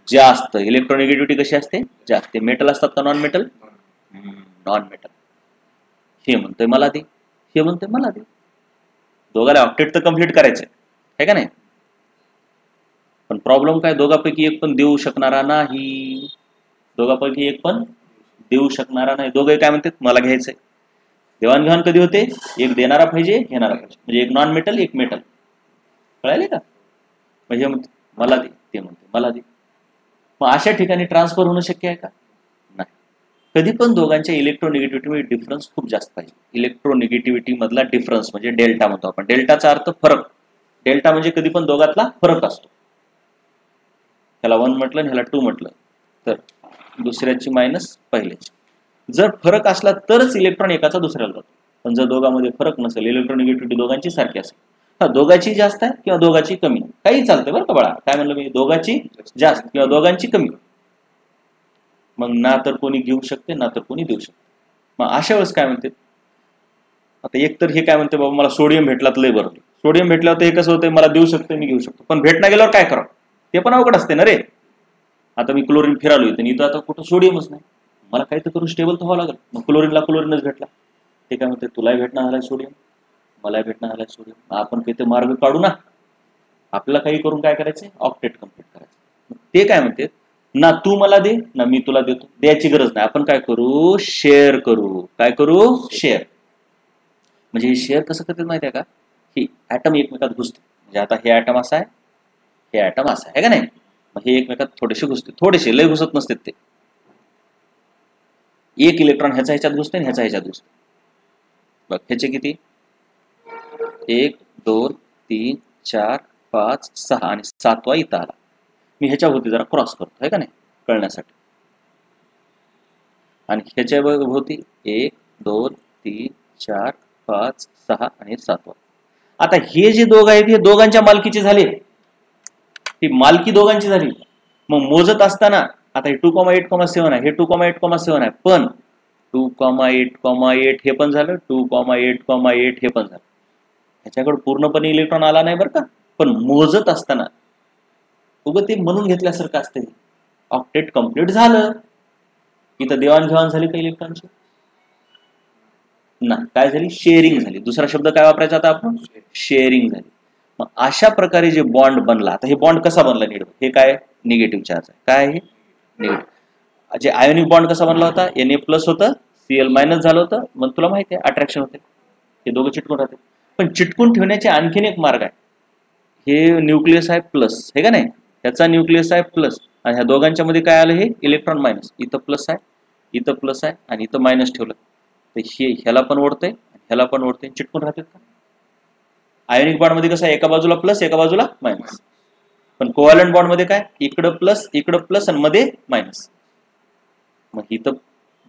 जास्त. इलेक्ट्रोनिगेटिव्हिटी कशी असते, जास्त. मेटल असतात का नॉन मेटल, नॉन मेटल. हे म्हणतोय मला दे, हे म्हणतोय मला दे. दोघाला ऑक्टेट तर कम्प्लीट करायचंय आहे का नाही. पण प्रॉब्लेम काय, दोघांपैकी एक पण देऊ शकणारा नाही, दोघांपैकी एक पण देऊ शकणारा नाही. दोघे काय म्हणतात, मला घ्यायचंय. देवाणघेवाण कधी होते, एक देणारा पाहिजे, घेणारा पाहिजे. म्हणजे एक नॉन मेटल, एक मेटल. कळाले का. म्हणजे म्हणते मला दे, ते म्हणते मला दे. मग अशा ठिकाणी ट्रान्सफर होणं शक्य आहे का, नाही. कधी पण दोघांच्या इलेक्ट्रोनिगेटिव्हिटी डिफरन्स खूप जास्त पाहिजे. इलेक्ट्रोनिगेटिव्हिटी मधला डिफरन्स म्हणजे डेल्टा म्हणतो आपण. डेल्टाचा अर्थ फरक. डेल्टा म्हणजे कधी पण दोघातला फरक असतो. ह्याला 1 म्हटलं आणि ह्याला 2 म्हटलं तर दुसऱ्याची मायनस पहिल्याची. जर फरक असला तरच इलेक्ट्रॉन एकाचा दुसऱ्याला जातो. पण जर दोघांमध्ये फरक नसेल, इलेक्ट्रोनिगेटिव्हिटी दोघांची सारखी असेल, हा दोघांची जास्त आहे किंवा दोघांची कमी, काही चालतंय बरं का बाळा. काय म्हणलं मी, दोघांची जास्त किंवा दोघांची कमी. मग ना तर कोणी घेऊ शकते ना तर कोणी देऊ शकते. मग अशा वेळेस काय म्हणते, आता एक तर हे काय म्हणते, बाबा मला सोडियम भेटला तर लय बरं. सोडियम भेटल्यावर तर हे कसं होतं, मला देऊ शकते, मी घेऊ शकतो. पण भेटना गेल्यावर काय करावं, ते पण अवघड असते ना रे. आता मी क्लोरीन फिरालो इथं, इथं आता कुठं सोडियमच नाही, मला काही तर करून स्टेबल तर व्हावं लागेल. मग क्लोरीनला क्लोरीनच भेटला, ते काय म्हणते, तुलाही भेटणार झालाय सोडियम, मलाही भेटणार झालाय सोडियम. आपण काही ते मार्ग काढू ना, आपल्याला काही करून काय करायचंय, ऑक्टेट कम्प्लीट करायचं. ते काय म्हणते, ना तू मला दे ना मी तुला देतो, द्यायची गरज नाही. आपण काय करू, शेअर करू. काय करू, शेअर. म्हणजे हे शेअर कसं करतात माहिती आहे का, ही ऍटम एकमेकात घुसते. म्हणजे आता हे ऍटम असा आहे, हे ऍटम असा आहे का नाही. मग हे एकमेकात थोडेसे घुसते, थोडेसे, लय घुसत नसते ते. एक इलेक्ट्रॉन ह्याचा ह्याच्यात घुसते आणि ह्याचा ह्याच्यात घुसते. बघ ह्याचे किती, 1 2 3 4 5 6 आणि 7वा इथं आला. मी ह्याच्या भोवती जरा क्रॉस करतो आहे का नाही, कळण्यासाठी. आणि ह्याच्या भोवती 1 2 3 4 5 6 आणि 7वा. आता हे जे दोघ आहेत हे दोघांच्या मालकीचे झाले, ती मालकी दोघांची झाली. मग मोजत असताना आता हे 2,8,7 आहे, हे 2,8,7 आहे, पण 2,8,8 हे पण झालं, 2,8,8 हे पण झालं. ह्याच्याकडे पूर्णपणे इलेक्ट्रॉन आला नाही बरं का. पण मोजत असताना उगं ते म्हणून घेतल्यासारखं असते, ऑक्टेट कम्प्लीट झालं. इथं देवाणघेवाण झाली का इलेक्ट्रॉनची, ना काय झाली, शेअरिंग झाली. दुसरा शब्द काय वापरायचा आता आपण, शेअरिंग झाली. मग अशा प्रकारे जे बॉन्ड बनला, आता हे बॉन्ड कसा बनला नीट, हे काय निगेटिव्ह चार्ज आहे, काय आहे निगेटिव्ह. जे आयोनिक बॉन्ड कसा बनला होता, Na+ होतं Cl मायनस झालं होतं, मग तुला माहिती आहे अट्रॅक्शन होते, हे दोघं चिटकून राहते. पण चिटकून ठेवण्याचे आणखीन एक मार्ग आहे. हे न्यूक्लियस आहे प्लस, हे का नाही, ह्याचा न्यूक्लियस आहे प्लस, आणि ह्या दोघांच्या मध्ये काय आलं, हे इलेक्ट्रॉन मायनस. इथं प्लस आहे, इथं प्लस आहे, आणि इथं मायनस ठेवलं तर हे ह्याला पण ओढतंय, ह्याला पण ओढतंय, चिटकून राहतात का. आयोनिक बॉन्ड मध्ये कसं आहे, एका बाजूला प्लस एका बाजूला मायनस. पण कोव्हॅलंट बॉन्ड मध्ये काय, इकडं प्लस आणि मध्ये मायनस. मग इथं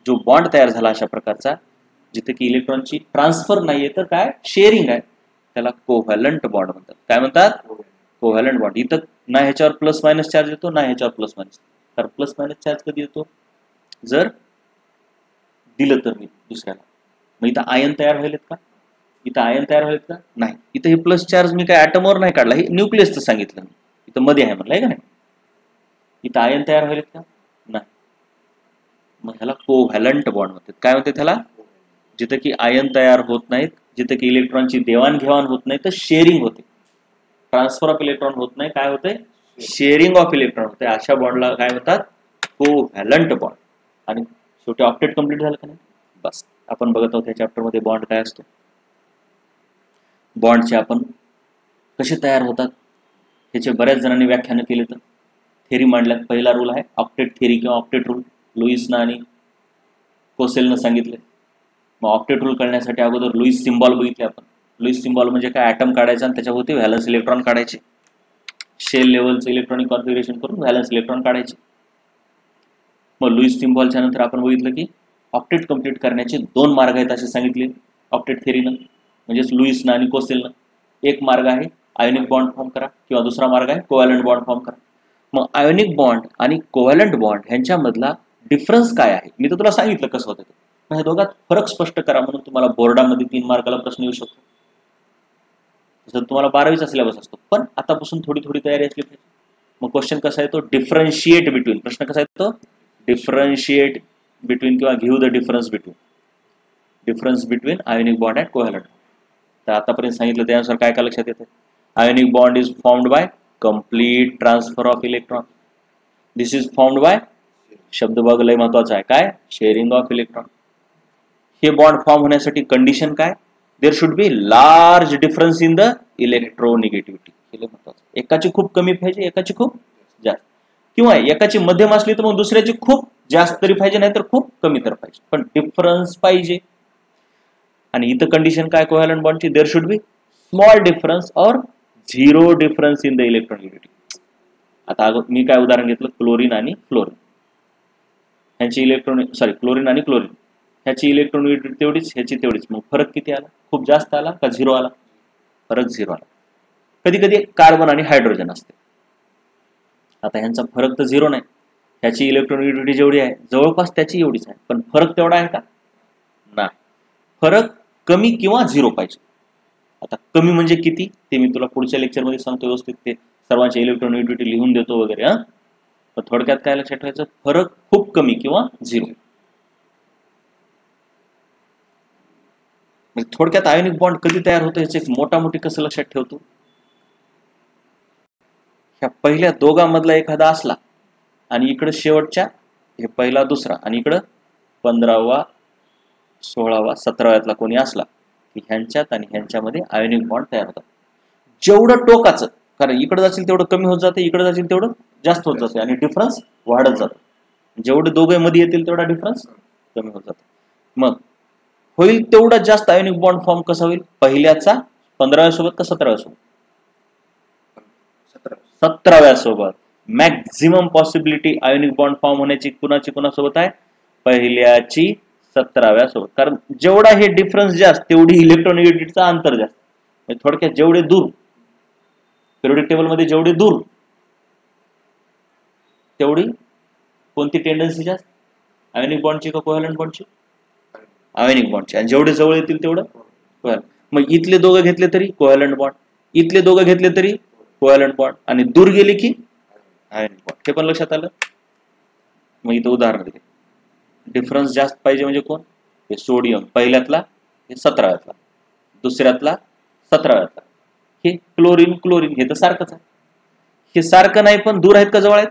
जो बॉन्ड तयार झाला अशा प्रकारचा, जिथे की इलेक्ट्रॉनची ट्रान्सफर नाहीये तर काय शेअरिंग आहे, त्याला कोव्हॅलंट बॉन्ड म्हणतात. काय म्हणतात, कोव्हॅलंट बॉन्ड. इथं ना ह्याच्यावर प्लस मायनस चार्ज येतो, ना ह्याच्यावर प्लस मायनस. तर प्लस मायनस चार्ज कधी येतो, जर दिलं तर मी दुसऱ्याला. मग इथं आयन तयार व्हायलेत का, इथं आयन तयार व्हायलेत का, नाही. इथं हे प्लस चार्ज मी काय ॲटमवर नाही काढला, हे न्यूक्लियसचं सांगितलं मी, इथं मध्ये आहे म्हणलं, आहे का नाही. इथं आयन तयार व्हायलेत का, नाही. मग ह्याला कोव्हॅलंट बॉन्ड म्हणतात. काय म्हणते त्याला, जिथं की आयन तयार होत नाहीत, जिथं की इलेक्ट्रॉनची देवाणघेवाण होत नाही, तर शेअरिंग होते. ट्रान्सफर ऑफ इलेक्ट्रॉन होत नाही, काय होते, शेअरिंग ऑफ इलेक्ट्रॉन होते. अशा बॉन्डला काय म्हणतात, कोव्हॅलंट बॉन्ड. आणि शेवटी ऑक्टेट कंप्लीट झालं का नाही, बस. आपण बघत आहोत या चॅप्टर मध्ये बॉन्ड काय असतो, बॉन्डचे आपण कसे तयार होतात, ह्याचे बऱ्याच जणांनी व्याख्यानं केले. तर थेरी मांडल्यात. पहिला रूल आहे ऑक्टेट थेरी किंवा ऑक्टेट रूल, लुईसनं आणि कोसेलनं सांगितले. मग ऑक्टेट रूल करण्यासाठी अगोदर लुईस सिम्बॉल बघितले आपण. लुईस सिम्बॉल म्हणजे काय, ॲटम काढायचा आणि त्याच्याभोवती व्हॅलन्स इलेक्ट्रॉन काढायचे, शेल लेवलचं इलेक्ट्रॉनिक कॉन्फिगरेशन करून व्हॅलन्स इलेक्ट्रॉन काढायचे. मग लुईस सिम्बॉलच्या नंतर आपण बघितलं की ऑक्टेट कंप्लीट करण्याचे 2 मार्ग आहेत असे सांगितले ऑक्टेट थेरीनं, म्हणजेच लुईसनं आणि कोसेलनं. एक मार्ग आहे आयोनिक बॉन्ड फॉर्म करा, किंवा दुसरा मार्ग आहे कोव्हॅलंट बॉन्ड फॉर्म करा. मग आयोनिक बॉन्ड आणि कोव्हॅलंट बॉन्ड ह्यांच्यामधला डिफरन्स काय आहे, मी तर तुला सांगितलं कसं होतं ते. ह्या दोघात फरक स्पष्ट करा म्हणून तुम्हाला बोर्डामध्ये 3 मार्काला प्रश्न येऊ शकतो. जर तुम्हाला 12वीचा सिलेबस असतो, पण आतापासून थोडी थोडी तयारी असली पाहिजे. मग क्वेश्चन कसा येतो, डिफरन्शिएट बिटवीन. प्रश्न कसा येतो, डिफरन्शिएट बिटवीन किंवा घेऊ the difference between ionic bond and covalent. तर आतापर्यंत सांगितलं त्यानुसार काय काय लक्षात येतं, ionic bond is formed by complete transfer of electron. This is formed by, शब्द बघ लय महत्वाचा आहे, काय, शेअरिंग ऑफ इलेक्ट्रॉन. हे बॉन्ड फॉर्म होण्यासाठी कंडिशन काय, there should be large difference in the electronegativity. हे महत्वाचं. एकाची खूप कमी पाहिजे, एकाची खूप जास्त, किंवा एकाची मध्यम असली तर मग दुसऱ्याची खूप जास्त तरी पाहिजे, नाही तर खूप कमी तर पाहिजे, पण डिफरन्स पाहिजे. आणि इथं कंडिशन काय कोव्हॅलंट बॉन्डची, there should be small difference और 0 डिफरन्स इन द इलेक्ट्रोनिगेटिव्हिटी. आता मी काय उदाहरण घेतलं, क्लोरीन आणि फ्लोरीन ह्यांची क्लोरीन आणि क्लोरीन ह्याची इलेक्ट्रोनिगेटिव्हिटी तेवढीच, ह्याची तेवढीच. मग फरक किती आला, खूप जास्त आला का 0 आला, फरक 0 आला. कधी कधी कार्बन आणि हायड्रोजन असते. आता ह्यांचा फरक तर 0 नाही, ह्याची इलेक्ट्रोनिगेटिव्हिटी जेवढी आहे जवळपास त्याची एवढीच आहे, पण फरक तेवढा आहे का, नाही. फरक कमी किंवा 0 पाहिजे. आता कमी म्हणजे किती ते मी तुला पुढच्या लेक्चरमध्ये सांगतो व्यवस्थित, ते सर्वांची इलेक्ट्रोनिगेटिव्हिटी लिहून देतो वगैरे. पण थोडक्यात काय लक्षात ठेवायचं, फरक खूप कमी किंवा 0. थोडक्यात आयोनिक बॉन्ड कधी तयार होतो ह्याचे मोठी कसं लक्षात ठेवतो, ह्या पहिल्या दोघांमधला एखादा असला आणि इकडं शेवटच्या हे पहिला दुसरा आणि इकडं 15वा 16वा 17व्यातला कोणी असला की ह्यांच्यात आणि ह्यांच्यामध्ये आयोनिक बॉन्ड तयार होतात. जेवढं टोकाचं, कारण इकडे जातील तेवढं कमी होत जाते, इकडे जातील तेवढं जास्त होत जाते, आणि डिफरन्स वाढत जातो. जेवढे दोघे मध्ये येतील तेवढा डिफरन्स कमी होत जातो. मग होईल तेवढा जास्त आयोनिक बॉन्ड फॉर्म कसा होईल, पहिल्याचा 15व्या सोबत का 17व्या सोबत, 17व्या सोबत. Maximum possibility ionic bond form होण्याची कुणासोबत आहे, पहिल्याची 17व्या सोबत. कारण जेवढा हे डिफरन्स जास्त तेवढी इलेक्ट्रोनिगेटिव्हिटीचा अंतर जास्त. थोडक्यात जेवढे दूर, पिरियोडिक टेबल मध्ये जेवढे दूर तेवढी कोणती टेंडन्सी जास्त, आयोनिक बॉन्डची का कोव्हॅलंट बॉन्डची, आयोनिक बॉन्डची. आणि जेवढे जवळ येतील तेवढं कोव्हॅलंट. मग इथले दोघं घेतले तरी कोव्हॅलंट बॉन्ड, इथले दोघं घेतले तरी कोव्हॅलंट बॉन्ड, आणि दूर गेले की आयोनिक बॉन्ड. हे पण लक्षात आलं. मग इथं उदाहरण दिले, डिफरन्स जास्त पाहिजे म्हणजे कोण, हे सोडियम पहिल्यातला, हे 17व्यातला, दुसऱ्यातला 17व्यातला. हे क्लोरीन हे तर सारखंच आहे. हे सारखं नाही पण दूर आहेत का जवळ आहेत,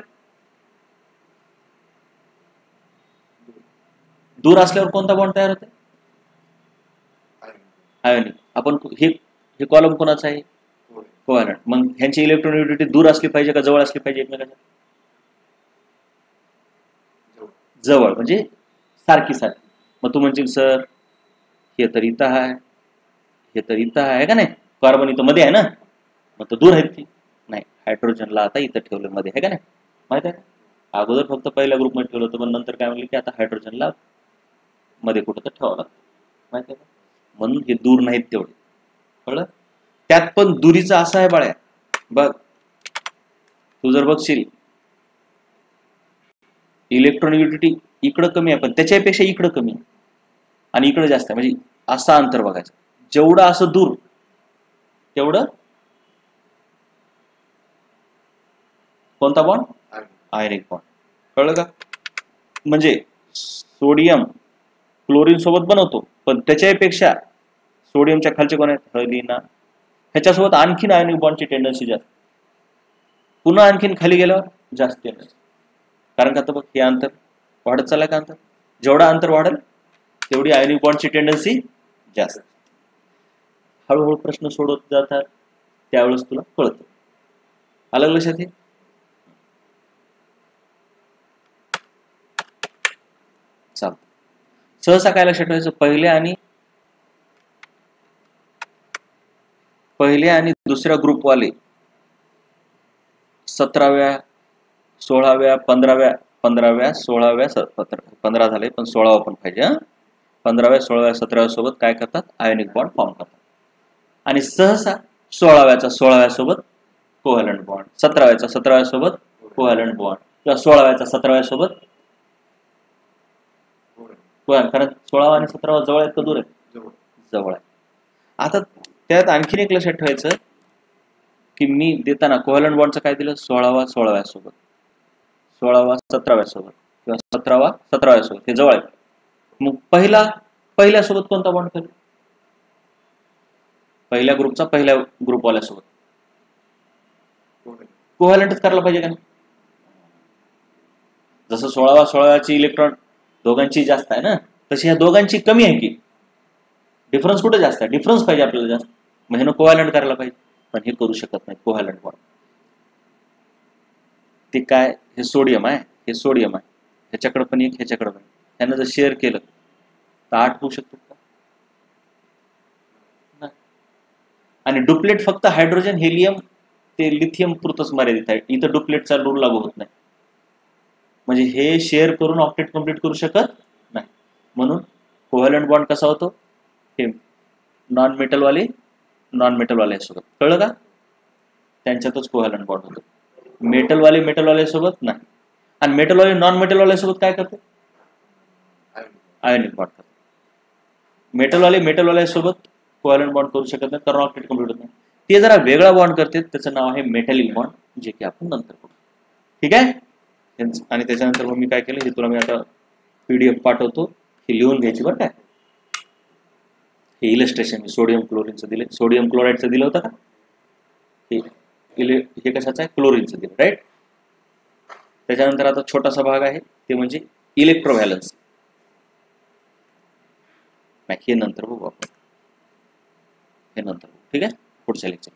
दूर असल्यावर कोणता बॉन्ड तयार होते? आयोनिक. आपण हे कॉलम कोणाचा आहे? कोव्हॅलंट. मग ह्यांची इलेक्ट्रॉनिटी दूर असली पाहिजे का जवळ असली पाहिजे एकमेकांच्या? जवळ, म्हणजे सारखी सारखी. मग तू म्हणशील सर हे तर इथं आहे, हे तर इथं आहे का नाही, कार्बन इथं मध्ये आहे ना, मग तर दूर आहेत ती. नाही, हायड्रोजनला आता इथं ठेवलं मध्ये, आहे का नाही? माहित आहे का? अगोदर फक्त पहिल्या ग्रुपमध्ये ठेवलं होतं, पण नंतर काय म्हणले की आता हायड्रोजनला मध्ये कुठं तर ठेवावं लागतं. माहिती आहे का? म्हणून हे दूर नाहीत तेवढे. कळलं? त्यात पण दुरीचं असं आहे बाळ्या, बघ तू जर बघशील इलेक्ट्रॉनिटी इकडं कमी आहे, पण त्याच्यापेक्षा इकडं कमी आहे आणि इकडं जास्त आहे. म्हणजे असा अंतर बघायचं, जेवढं असं दूर तेवढं कोणता बॉन्ड? Ionic bond. कळलं का? म्हणजे सोडियम क्लोरीन सोबत बनवतो, पण त्याच्यापेक्षा सोडियमच्या खालचे कोण आहेत? हलिना. ह्याच्यासोबत आणखीन आयनिक बॉन्डची टेंडन्सी जास्त, पुन्हा आणखीन खाली गेल्यावर जास्त टेंडन्सी. कारण का? तर बघ हे अंतर वाढत चाललंय का? अंतर जेवढा अंतर वाढेल तेवढी आयनिक बॉन्डची टेंडन्सी जास्त. हळूहळू प्रश्न सोडवत जातात, त्यावेळेस तुला कळतं. आलं लक्षात? हे चाल सहसा काय लक्षात ठेवायचं? पहिल्या आणि दुसऱ्या ग्रुपवाले 17व्या 16व्या 15व्या 16व्या 15 झाले, पण 16वा पण पाहिजे. 15व्या 16व्या 17व्या सोबत काय करतात? आयोनिक बॉन्ड फॉर्म करतात. आणि सहसा 16व्या सोबत कोव्हॅलंट बॉन्ड, 17व्या सोबत कोव्हॅलंट बॉन्ड, किंवा 16व्या 17व्या सोबत कोव्हॅलंट. कारण 16वा आणि 17वा जवळ आहेत का दूर आहेत? जवळ आहे. आता त्यात आणखीन एक लक्षात ठेवायचं की मी देताना कोव्हॅलंट बॉन्डचं काय दिलं? 16वा 16व्या सोबत, 16वा 17व्या सोबत, किंवा 17वा 17व्या सोबत, हे जवळ आहे. मग पहिल्या सोबत कोणता बॉन्ड केला? पहिल्या ग्रुपचा पहिल्या ग्रुपवाल्यासोबत कोव्हॅलंटच करायला पाहिजे का नाही? जसं 16वा 16व्याची इलेक्ट्रॉन दोघांची जास्त आहे ना, तशी ह्या दोघांची कमी आहे की डिफरन्स कुठे जास्त आहे? डिफरन्स पाहिजे आपल्याला जास्त, म्हणजे कोव्हॅलंट करायला पाहिजे. पण हे करू शकत नाही कोव्हॅलंट बॉन्ड. ते काय? हे सोडियम आहे, हे सोडियम आहे, ह्याच्याकडे पण एक, ह्याच्याकडे पण. त्यांना जर शेअर केलं तर 8 होऊ शकतो का? नाही. आणि डुप्लेट फक्त हायड्रोजन हेलियम ते लिथियम पुरतच मर्यादित आहे. इथं डुप्लेटचा रूल लागू होत नाही. म्हणजे हे शेअर करून ऑक्टेट कंप्लीट करू शकत नाही. म्हणून कोव्हॅलंट बॉन्ड कसा होतो? हे नॉन मेटलवाले सोबत. कळलं का? त्यांच्यातच कोव्हॅलंट बॉन्ड होतो. मेटलवाले सोबत नाही. आणि मेटलवाले नॉन मेटलवाले सोबत काय करते? आयोनिक बॉन्ड करते. मेटलवाले सोबत कोव्हॅलंट बॉन्ड करू शकत नाही, कारण ऑक्टेट कंप्लीट होत नाही. ते जरा वेगळा बॉन्ड करते, त्याचं नाव आहे मेटॅलिक बॉन्ड, जे की आपण नंतर करू. ठीक आहे? आणि त्याच्यानंतर मग मी काय केलं, हे तुला मी आता PDF पाठवतो, हे लिहून घ्यायची बरं काय. हे इलस्ट्रेशन मी सोडियम क्लोरीनचं दिले, सोडियम क्लोराईडचं दिलं होतं का? हे कशाचं आहे? क्लोरीनचं दिलं, राईट. त्याच्यानंतर आता छोटासा भाग आहे, ते म्हणजे इलेक्ट्रोव्हॅलन्स. नाही, हे नंतर बघू आपण, हे नंतर. ठीक आहे, पुढच्या लेक्चर.